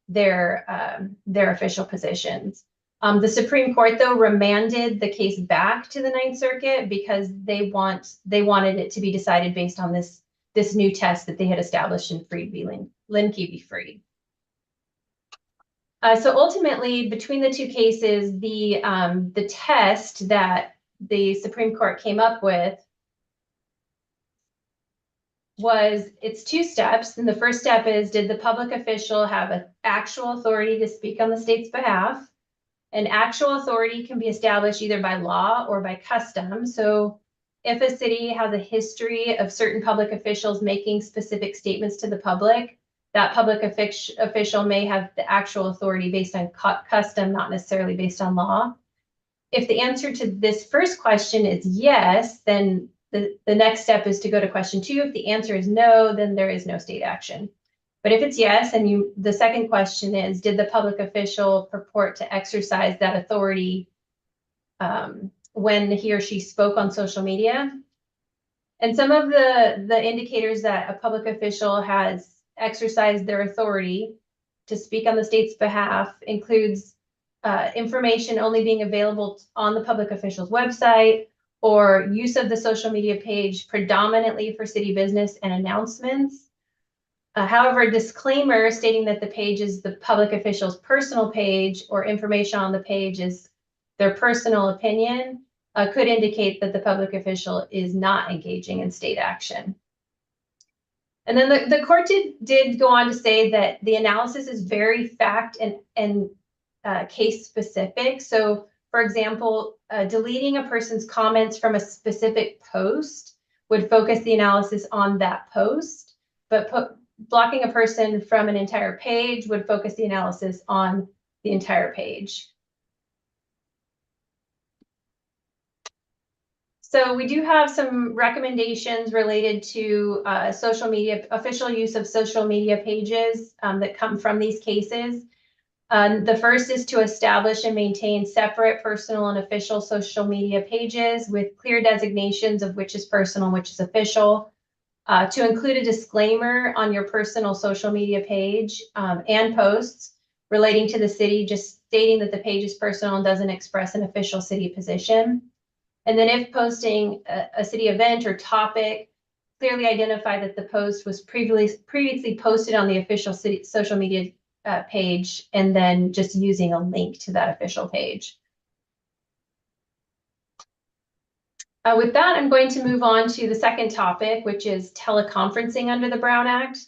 their official positions. The Supreme Court, though, remanded the case back to the Ninth Circuit because they wanted it to be decided based on this new test that they had established in Lindkey v. Freed. So ultimately, between the two cases, the test that the Supreme Court came up with was, it's two steps. And the first step is, did the public official have an actual authority to speak on the state's behalf? And actual authority can be established either by law or by custom. So if a city has a history of certain public officials making specific statements to the public, that public official may have the actual authority based on custom, not necessarily based on law. If the answer to this first question is yes, then the next step is to go to question 2. If the answer is no, then there is no state action. But if it's yes, and the second question is, did the public official purport to exercise that authority when he or she spoke on social media? And some of the indicators that a public official has exercised their authority to speak on the state's behalf includes information only being available on the public official's website, or use of the social media page predominantly for city business and announcements. However, a disclaimer stating that the page is the public official's personal page, or information on the page is their personal opinion, could indicate that the public official is not engaging in state action. And then the court did go on to say that the analysis is very fact and case specific. So, for example, deleting a person's comments from a specific post would focus the analysis on that post, but blocking a person from an entire page would focus the analysis on the entire page. So we do have some recommendations related to social media, official use of social media pages that come from these cases. The first is to establish and maintain separate personal and official social media pages with clear designations of which is personal and which is official. To include a disclaimer on your personal social media page and posts relating to the city, just stating that the page is personal and doesn't express an official city position. And then if posting a city event or topic, clearly identify that the post was previously posted on the official city social media page, and then just using a link to that official page. With that, I'm going to move on to the second topic, which is teleconferencing under the Brown Act.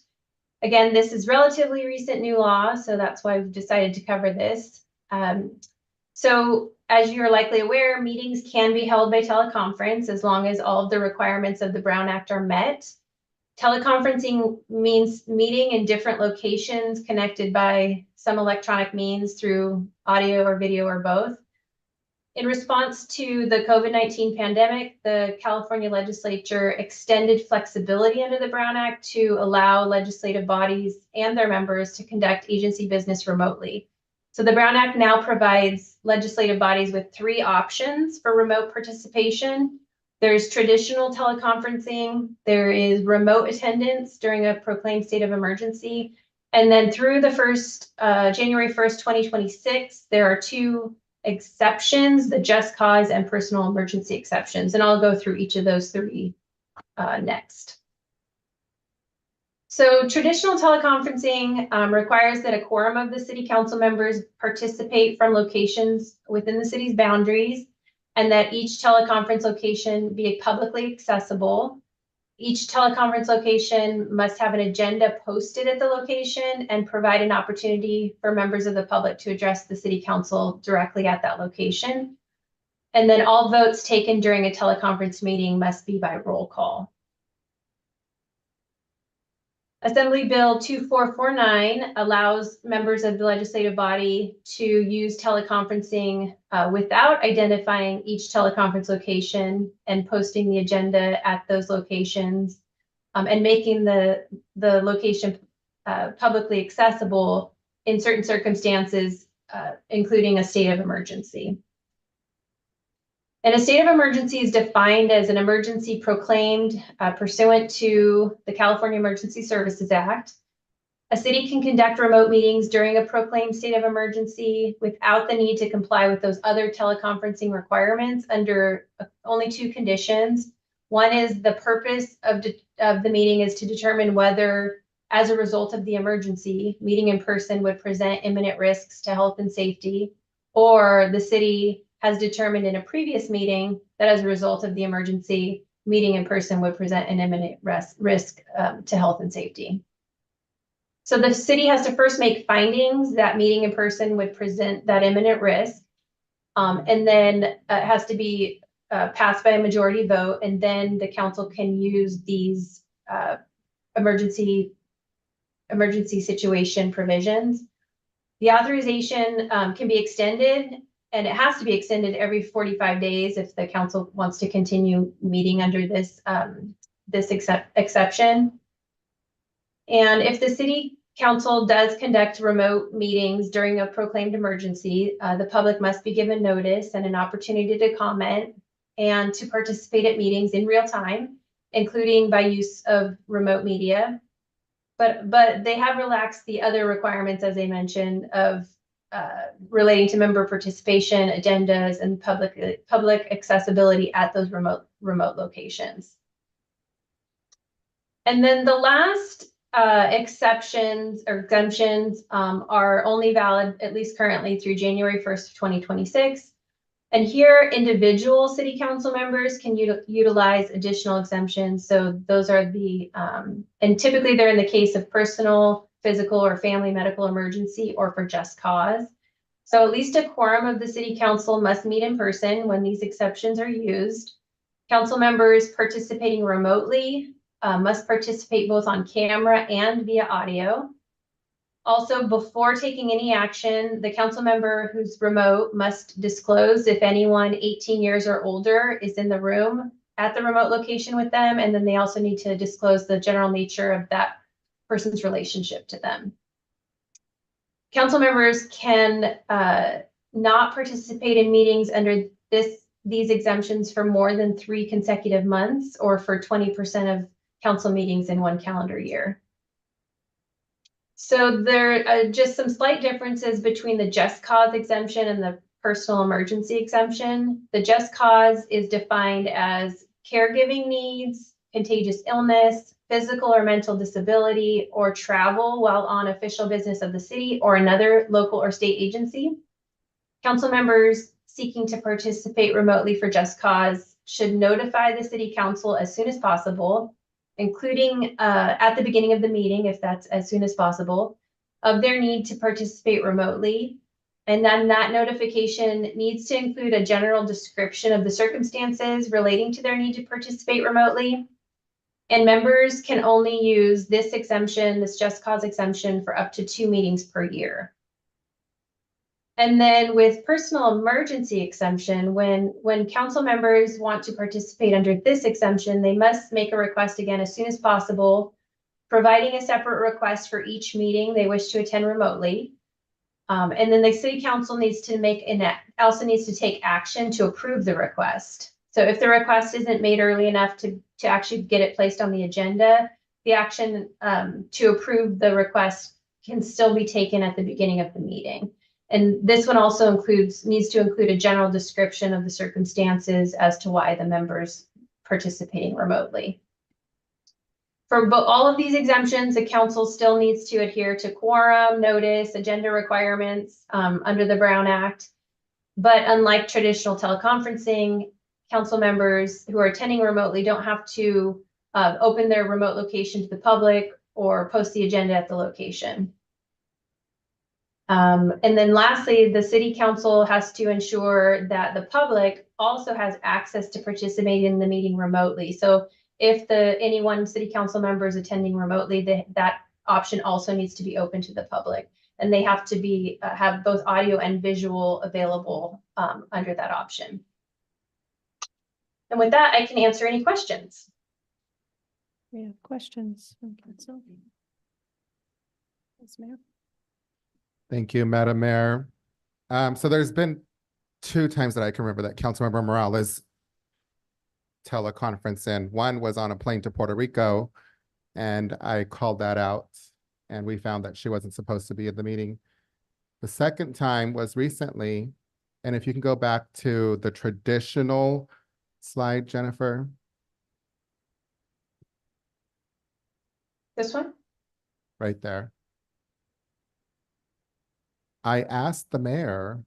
Again, this is relatively recent new law, so that's why we've decided to cover this. So as you're likely aware, meetings can be held by teleconference as long as all of the requirements of the Brown Act are met. Teleconferencing means meeting in different locations connected by some electronic means through audio or video or both. In response to the COVID-19 pandemic, the California legislature extended flexibility under the Brown Act to allow legislative bodies and their members to conduct agency business remotely. So the Brown Act now provides legislative bodies with 3 options for remote participation. There's traditional teleconferencing, there is remote attendance during a proclaimed state of emergency, and then through the January 1st, 2026, there are 2 exceptions, the just cause and personal emergency exceptions, and I'll go through each of those 3 next. So traditional teleconferencing requires that a quorum of the city council members participate from locations within the city's boundaries, and that each teleconference location be publicly accessible. Each teleconference location must have an agenda posted at the location and provide an opportunity for members of the public to address the city council directly at that location. And then all votes taken during a teleconference meeting must be by roll call. Assembly Bill 2449 allows members of the legislative body to use teleconferencing without identifying each teleconference location and posting the agenda at those locations and making the location publicly accessible in certain circumstances, including a state of emergency. And a state of emergency is defined as an emergency proclaimed pursuant to the California Emergency Services Act. A city can conduct remote meetings during a proclaimed state of emergency without the need to comply with those other teleconferencing requirements under only 2 conditions. One is the purpose of the meeting is to determine whether as a result of the emergency, meeting in person would present imminent risks to health and safety, or the city has determined in a previous meeting that as a result of the emergency, meeting in person would present an imminent risk to health and safety. So the city has to first make findings that meeting in person would present that imminent risk. And then it has to be passed by a majority vote, and then the council can use these emergency situation provisions. The authorization can be extended, and it has to be extended every 45 days if the council wants to continue meeting under this exception. And if the city council does conduct remote meetings during a proclaimed emergency, the public must be given notice and an opportunity to comment and to participate at meetings in real time, including by use of remote media. But they have relaxed the other requirements, as I mentioned, of relating to member participation, agendas, and public accessibility at those remote locations. And then the last exceptions or exemptions are only valid, at least currently, through January 1st of 2026. And here, individual city council members can utilize additional exemptions. So those are the, and typically they're in the case of personal, physical, or family medical emergency, or for just cause. So at least a quorum of the city council must meet in person when these exceptions are used. Council members participating remotely must participate both on camera and via audio. Also, before taking any action, the council member who's remote must disclose if anyone 18 years or older is in the room at the remote location with them, and then they also need to disclose the general nature of that person's relationship to them. Council members can not participate in meetings under these exemptions for more than 3 consecutive months, or for 20% of council meetings in 1 calendar year. So there are just some slight differences between the just cause exemption and the personal emergency exemption. The just cause is defined as caregiving needs, contagious illness, physical or mental disability, or travel while on official business of the city or another local or state agency. Council members seeking to participate remotely for just cause should notify the city council as soon as possible, including at the beginning of the meeting, if that's as soon as possible, of their need to participate remotely. And then that notification needs to include a general description of the circumstances relating to their need to participate remotely. And members can only use this exemption, this just cause exemption, for up to 2 meetings per year. And then with personal emergency exemption, when council members want to participate under this exemption, they must make a request again as soon as possible, providing a separate request for each meeting they wish to attend remotely. And then the city council needs to also needs to take action to approve the request. So if the request isn't made early enough to actually get it placed on the agenda, the action to approve the request can still be taken at the beginning of the meeting. And this one also needs to include a general description of the circumstances as to why the members participating remotely. For all of these exemptions, the council still needs to adhere to quorum, notice, agenda requirements under the Brown Act. But unlike traditional teleconferencing, council members who are attending remotely don't have to open their remote location to the public or post the agenda at the location. And then lastly, the city council has to ensure that the public also has access to participate in the meeting remotely. So if any one city council member is attending remotely, that option also needs to be open to the public. And they have to have both audio and visual available under that option. And with that, I can answer any questions. We have questions from council. Yes, Mayor. Thank you, Madam Mayor. So there's been 2 times that I can remember that Councilmember Morales teleconference in. One was on a plane to Puerto Rico, and I called that out, and we found that she wasn't supposed to be at the meeting. The second time was recently, and if you can go back to the traditional slide, Jennifer. This one? right there. I asked the mayor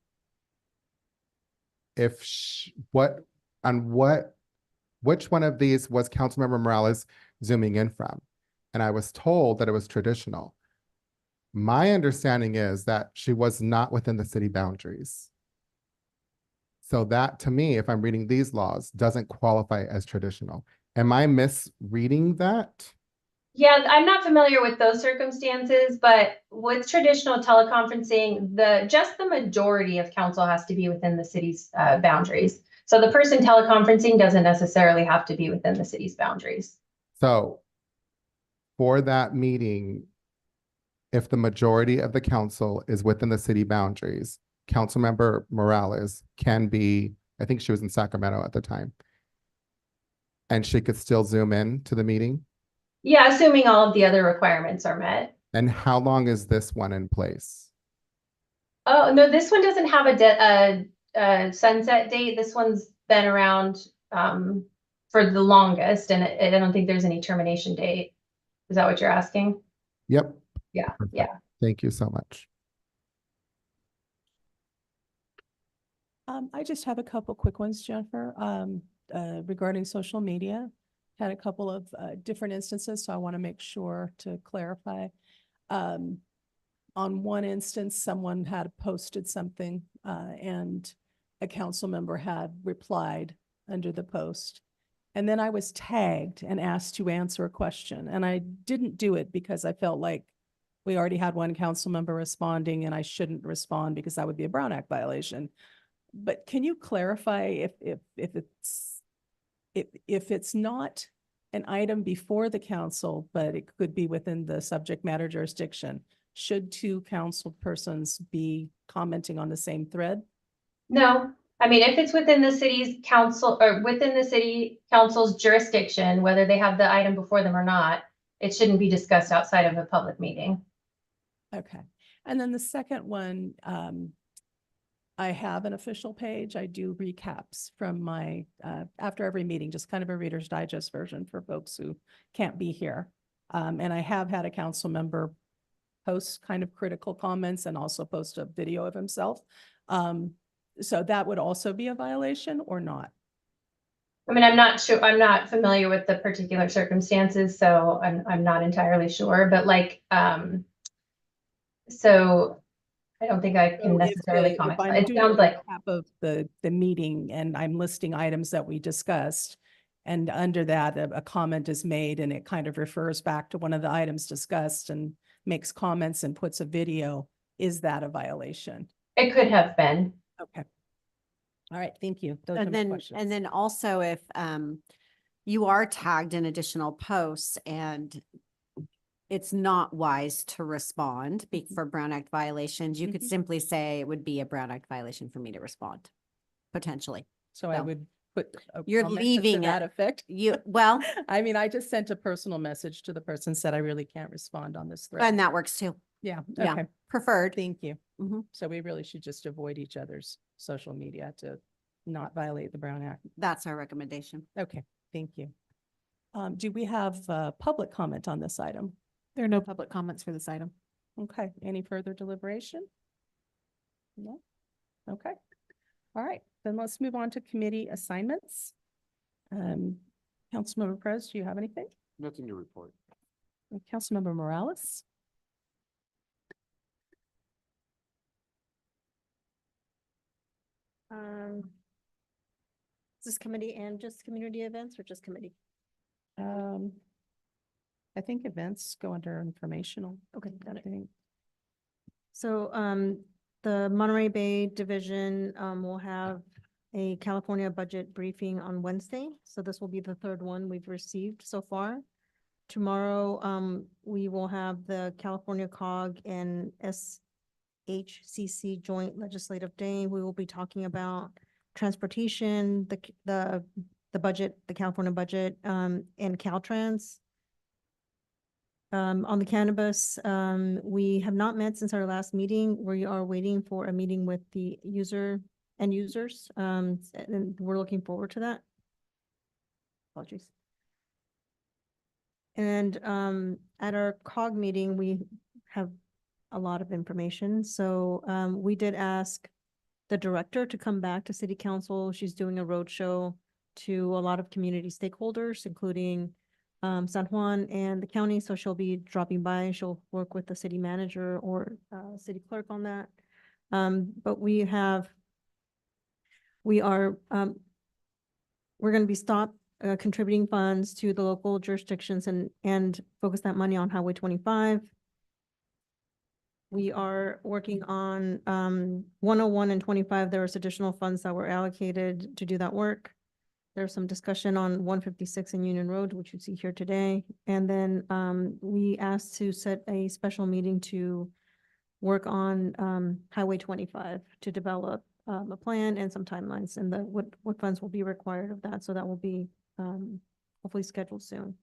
if which one of these was Councilmember Morales zooming in from? And I was told that it was traditional. My understanding is that she was not within the city boundaries. So that, to me, if I'm reading these laws, doesn't qualify as traditional. Am I misreading that? Yeah, I'm not familiar with those circumstances, but with traditional teleconferencing, just the majority of council has to be within the city's boundaries. So the person teleconferencing doesn't necessarily have to be within the city's boundaries. So for that meeting, if the majority of the council is within the city boundaries, Councilmember Morales can be, I think she was in Sacramento at the time, and she could still zoom in to the meeting? Yeah, assuming all of the other requirements are met. And how long is this one in place? Oh, no, this one doesn't have a sunset date. This one's been around for the longest, and I don't think there's any termination date. Is that what you're asking? Yep. Yeah, Perfect. yeah. Thank you so much. I just have a couple quick ones, Jennifer, regarding social media. Had a couple of different instances, so I want to make sure to clarify. On one instance, someone had posted something and a council member had replied under the post. And then I was tagged and asked to answer a question. And I didn't do it because I felt like we already had one council member responding and I shouldn't respond because that would be a Brown Act violation. But can you clarify if it's not an item before the council, but it could be within the subject matter jurisdiction, should two council persons be commenting on the same thread? No, I mean, if it's within the city's council or within the city council's jurisdiction, whether they have the item before them or not, it shouldn't be discussed outside of a public meeting. Okay. And then the second one, I have an official page. I do recaps from my, after every meeting, just kind of a Reader's Digest version for folks who can't be here. And I have had a council member post kind of critical comments and also post a video of himself. So that would also be a violation or not? I mean, I'm not sure, I'm not familiar with the particular circumstances, so I'm not entirely sure, but like, so I don't think I can necessarily comment. If I'm It doing sounds a like, recap of the meeting and I'm listing items that we discussed, and under that, a comment is made and it kind of refers back to one of the items discussed and makes comments and puts a video, is that a violation? it could have been. Okay. All right, thank you. Those are And my then, questions. and then also if you are tagged in additional posts and it's not wise to respond for Brown Act violations, you could Mhm. simply say it would be a Brown Act violation for me to respond, potentially. So I So would put a you're comment to leaving that it. effect. Well, I mean, I just sent a personal message to the person, said I really can't respond on this thread. and that works too. Yeah, Yeah. okay, Preferred. thank you. Mhm. So we really should just avoid each other's social media to not violate the Brown Act. That's our recommendation. Okay, thank you. Do we have public comment on this item? There are no public comments for this item. Okay, any further deliberation? No? Okay. All right, then let's move on to committee assignments. Councilmember Perez, do you have anything? Nothing to report. And Councilmember Morales? Is this committee and just community events or just committee? I think events go under informational. Okay, got it. I think. So, the Monterey Bay Division, will have a California budget briefing on Wednesday. So this will be the third one we've received so far. Tomorrow, we will have the California COG and SHCC Joint Legislative Day. We will be talking about transportation, the budget, the California budget, and Caltrans. On the cannabis, we have not met since our last meeting. We are waiting for a meeting with the end users, and we're looking forward to that. Apologies. And at our COG meeting, we have a lot of information. So we did ask the director to come back to city council. She's doing a roadshow to a lot of community stakeholders, including San Juan and the county. So she'll be dropping by. She'll work with the city manager or city clerk on that. But we're going to be contributing funds to the local jurisdictions and focus that money on Highway 25. We are working on 101 and 25. There was additional funds that were allocated to do that work. There's some discussion on 156 and Union Road, which you see here today. And then we asked to set a special meeting to work on Highway 25 to develop a plan and some timelines and what funds will be required of that. So that will be hopefully scheduled soon.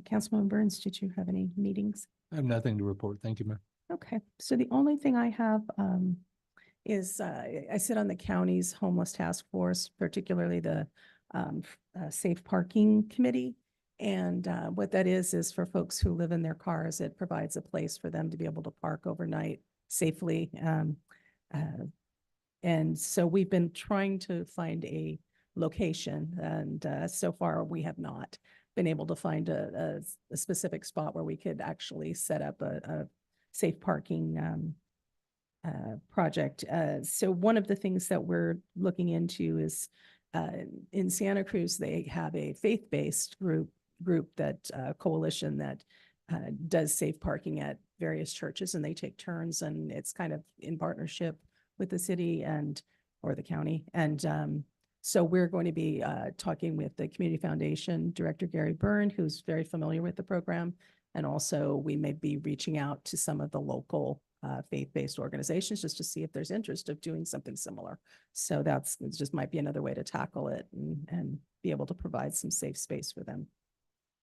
Councilman Burns, did you have any meetings? I have nothing to report. Thank you, Mayor. Okay, so the only thing I have is I sit on the county's homeless task force, particularly the safe parking committee. And what that is for folks who live in their cars, it provides a place for them to be able to park overnight safely. And so we've been trying to find a location, and so far we have not been able to find a specific spot where we could actually set up a safe parking project. So one of the things that we're looking into is in Santa Cruz, they have a faith-based group that coalition that does safe parking at various churches, and they take turns, and it's kind of in partnership with the city or the county. And so we're going to be talking with the Community Foundation Director, Gary Byrne, who's very familiar with the program. And also we may be reaching out to some of the local faith-based organizations just to see if there's interest of doing something similar. So it just might be another way to tackle it and be able to provide some safe space for them.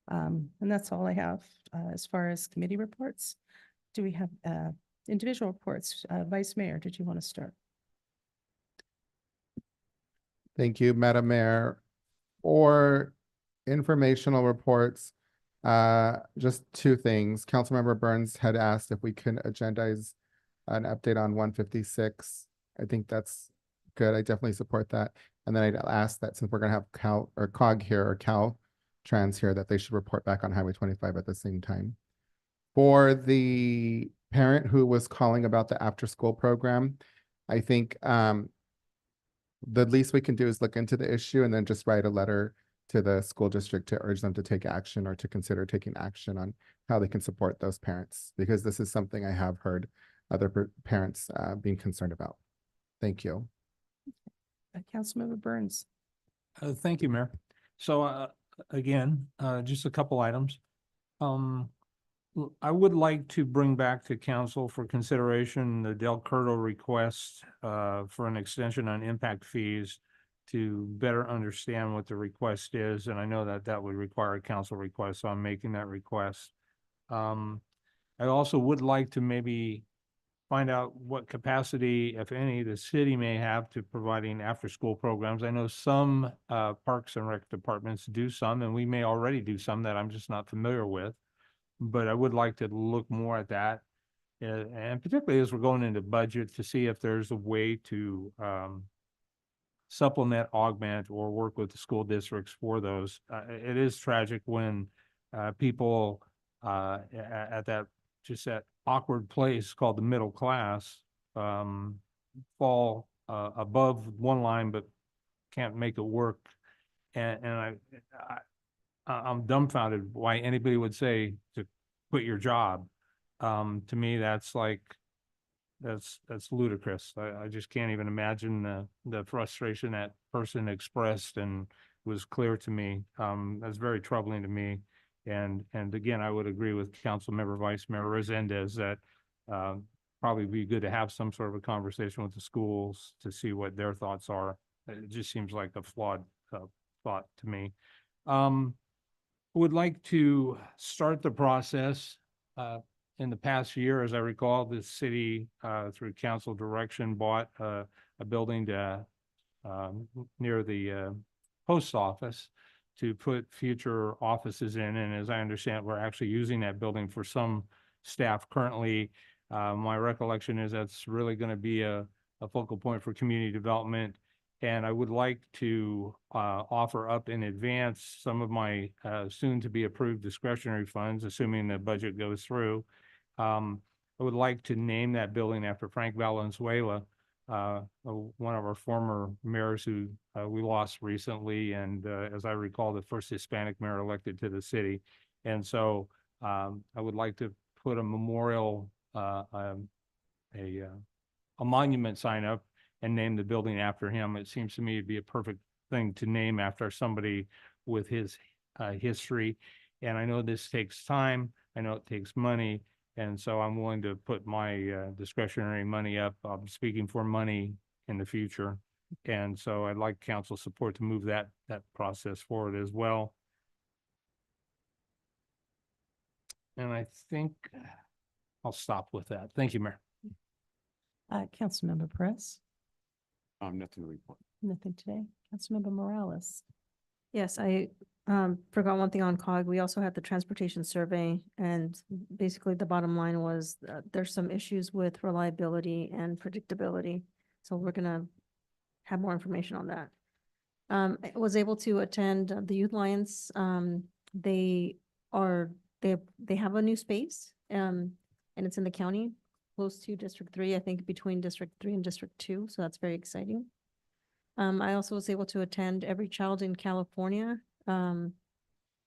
And that's all I have as far as committee reports. Do we have individual reports? Vice Mayor, did you want to start? Thank you, Madam Mayor. For informational reports, just two things. Councilmember Burns had asked if we can agendize an update on 156. I think that's good. I definitely support that. And then I'd ask that since we're gonna have COG here or Caltrans here, that they should report back on Highway 25 at the same time. For the parent who was calling about the after-school program, I think the least we can do is look into the issue and then just write a letter to the school district to urge them to take action or to consider taking action on how they can support those parents, because this is something I have heard other parents being concerned about. Thank you. Councilmember Burns. Thank you, Mayor. So again, just a couple items. I would like to bring back to council for consideration the Del Curto request for an extension on impact fees to better understand what the request is. And I know that that would require a council request, so I'm making that request. I also would like to maybe find out what capacity, if any, the city may have to providing after-school programs. I know some parks and rec departments do some, and we may already do some that I'm just not familiar with. But I would like to look more at that. And particularly as we're going into budget, to see if there's a way to supplement, augment, or work with the school districts for those. It is tragic when people at that awkward place called the middle class fall above one line but can't make it work. And I'm dumbfounded why anybody would say to quit your job. To me, that's ludicrous. I just can't even imagine the frustration that person expressed, and it was clear to me. That's very troubling to me. And again, I would agree with Councilmember Vice Mayor Resendez that probably be good to have some sort of a conversation with the schools to see what their thoughts are. It just seems like a flawed thought to me. Would like to start the process. In the past year, as I recall, the city, through council direction, bought a building near the post office. to put future offices in. And as I understand, we're actually using that building for some staff currently. My recollection is that's really going to be a focal point for community development. And I would like to offer up in advance some of my soon to be approved discretionary funds, assuming the budget goes through. I would like to name that building after Frank Valenzuela, one of our former mayors who we lost recently, and as I recall, the first Hispanic mayor elected to the city. And so I would like to put a memorial, a monument sign up and name the building after him. It seems to me to be a perfect thing to name after somebody with his history. And I know this takes time. I know it takes money. And so I'm willing to put my discretionary money up. I'm speaking for money in the future. And so I'd like council support to move that process forward as well. And I think I'll stop with that. Thank you, Mayor. Councilmember Perez, Nothing to report. nothing today. Councilmember Morales. Yes, I forgot one thing on COG. We also had the transportation survey, and basically the bottom line was there's some issues with reliability and predictability. So we're gonna have more information on that. I was able to attend the Youth Alliance. They have a new space, and it's in the county, close to District 3, I think between District 3 and District 2. So that's very exciting. I also was able to attend Every Child in California.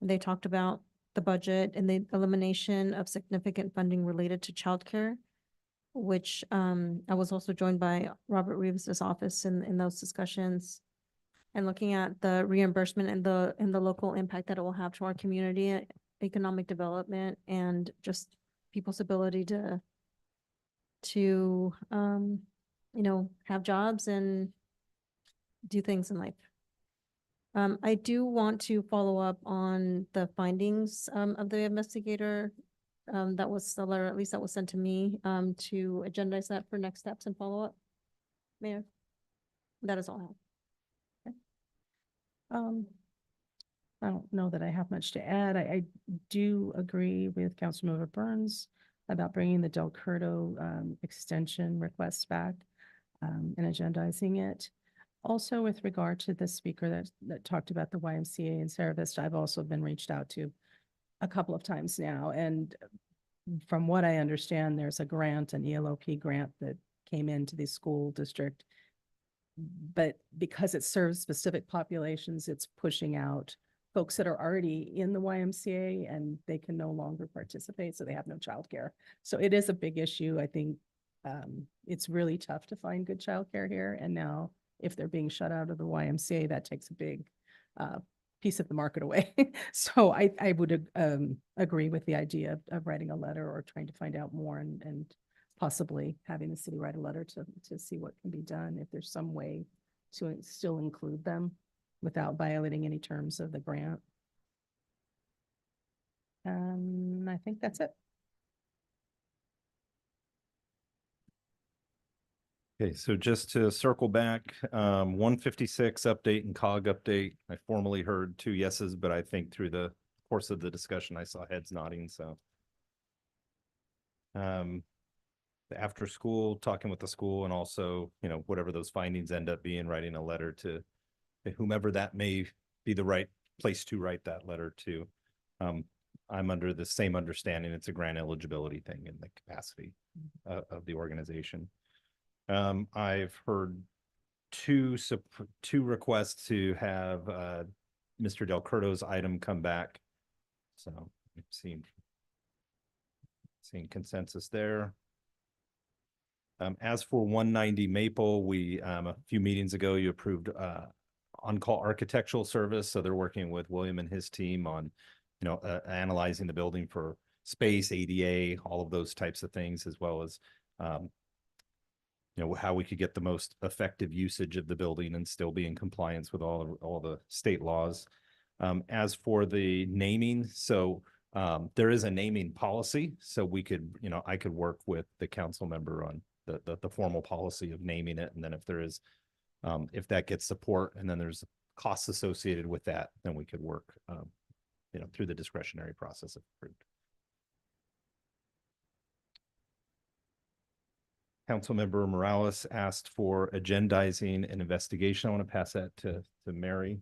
They talked about the budget and the elimination of significant funding related to childcare, which I was also joined by Robert Reeves's office in those discussions, and looking at the reimbursement and the local impact that it will have to our community, economic development, and just people's ability to have jobs and do things in life. I do want to follow up on the findings of the investigator. That was the letter, at least that was sent to me, to agendize that for next steps and follow up. Mayor, that is all I have. Okay. I don't know that I have much to add. I do agree with Councilmember Burns about bringing the Del Curto extension requests back and agendizing it. Also, with regard to the speaker that talked about the YMCA in Sarah Vista, I've also been reached out to a couple of times now. And from what I understand, there's a grant, an ELOP grant that came into the school district. But because it serves specific populations, it's pushing out folks that are already in the YMCA and they can no longer participate, so they have no childcare. So it is a big issue. I think it's really tough to find good childcare here. And now if they're being shut out of the YMCA, that takes a big piece of the market away. So I would agree with the idea of writing a letter or trying to find out more and possibly having the city write a letter to see what can be done, if there's some way to still include them without violating any terms of the grant. I think that's it. Okay, so just to circle back, 156 update and COG update. I formally heard 2 yeses, but I think through the course of the discussion, I saw heads nodding, so. The after school, talking with the school, and also, whatever those findings end up being, writing a letter to whomever that may be the right place to write that letter to. I'm under the same understanding it's a grant eligibility thing in the capacity of the organization. I've heard two requests to have Mr. Del Curto's item come back. So I've seen consensus there. As for 190 Maple, we a few meetings ago, you approved on-call architectural service. So they're working with William and his team on, analyzing the building for space, ADA, all of those types of things, as well as, how we could get the most effective usage of the building and still be in compliance with all the state laws. As for the naming, so there is a naming policy, so we could, I could work with the council member on the formal policy of naming it. And then if there is, if that gets support, and then there's costs associated with that, then we could work, through the discretionary process. If approved. Councilmember Morales asked for agendizing an investigation. I want to pass that to Mary.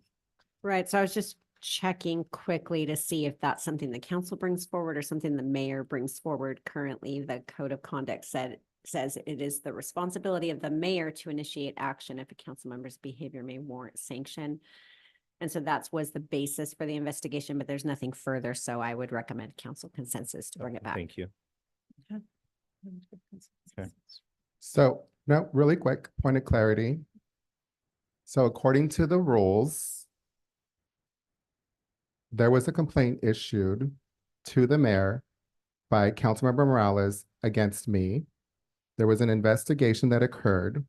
Right, so I was just checking quickly to see if that's something the council brings forward or something the mayor brings forward. Currently, the code of conduct says it is the responsibility of the mayor to initiate action if a council member's behavior may warrant sanction. And so that was the basis for the investigation, but there's nothing further, so I would recommend council consensus to bring it back. Thank you. Okay. So, no, really quick, point of clarity. So according to the rules, there was a complaint issued to the mayor by Councilmember Morales against me. There was an investigation that occurred.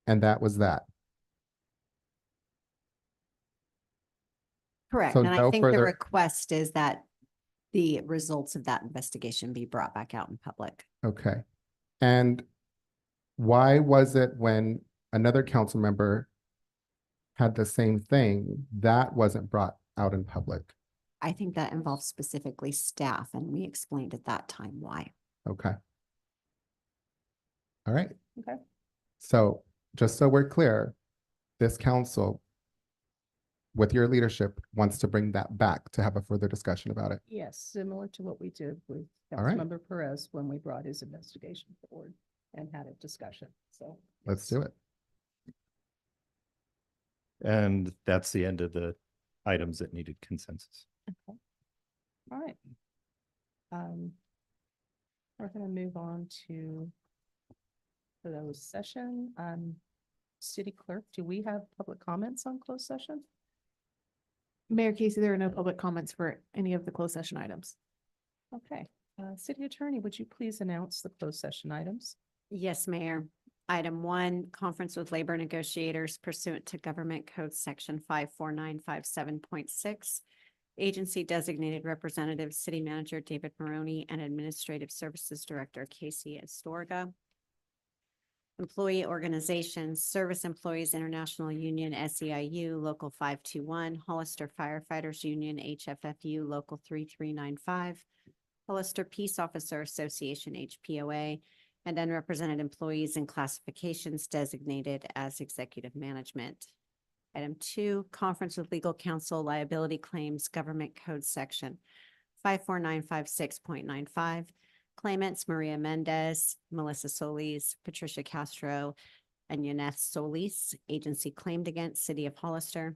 And that was that. Correct, So and I no think the further- request is that the results of that investigation be brought back out in public. Okay. And why was it when another council member had the same thing, that wasn't brought out in public? I think that involves specifically staff, and we explained at that time why. Okay. All right. Okay. So just so we're clear, this council, with your leadership, wants to bring that back to have a further discussion about it. Yes, similar to what we did with All right. Councilmember Perez when we brought his investigation forward and had a discussion. So Let's do it. And that's the end of the items that needed consensus. all right. We're going to move on to closed session. City Clerk, do we have public comments on closed session? Mayor Casey, there are no public comments for any of the closed session items. Okay. City Attorney, would you please announce the closed session items? Yes, Mayor. Item 1, conference with labor negotiators pursuant to Government Code Section 54957.6. Agency designated representative, City Manager David Maroney, and Administrative Services Director Casey Astorga. Employee organizations, Service Employees International Union, SEIU, Local 521, Hollister Firefighters Union, HFFU, Local 3395, Hollister Peace Officer Association, HPOA, and unrepresented employees and classifications designated as executive management. Item 2, conference with legal counsel, liability claims, Government Code Section 54956.95. Claimants Maria Mendez, Melissa Solis, Patricia Castro, and Yaneth Solis. Agency claimed against City of Hollister.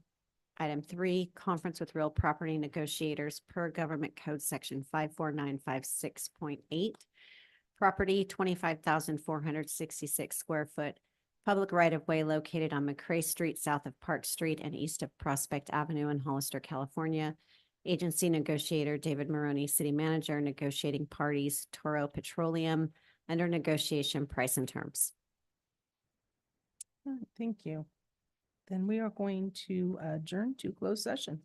Item 3, conference with real property negotiators per Government Code Section 54956.8. Property 25,466 square foot. Public right-of-way located on McCray Street, south of Park Street and east of Prospect Avenue in Hollister, California. Agency negotiator David Maroney, City Manager, negotiating parties Toro Petroleum, under negotiation price and terms. All right, thank you. Then we are going to adjourn to closed session.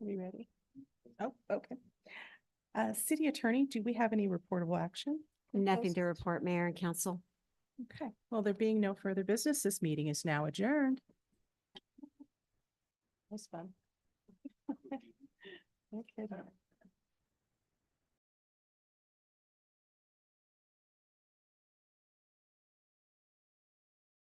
we ready? Oh, okay. City Attorney, do we have any reportable action? Nothing to report, Mayor and Council. Okay, well, there being no further business, this meeting is now adjourned. That was fun. Okay.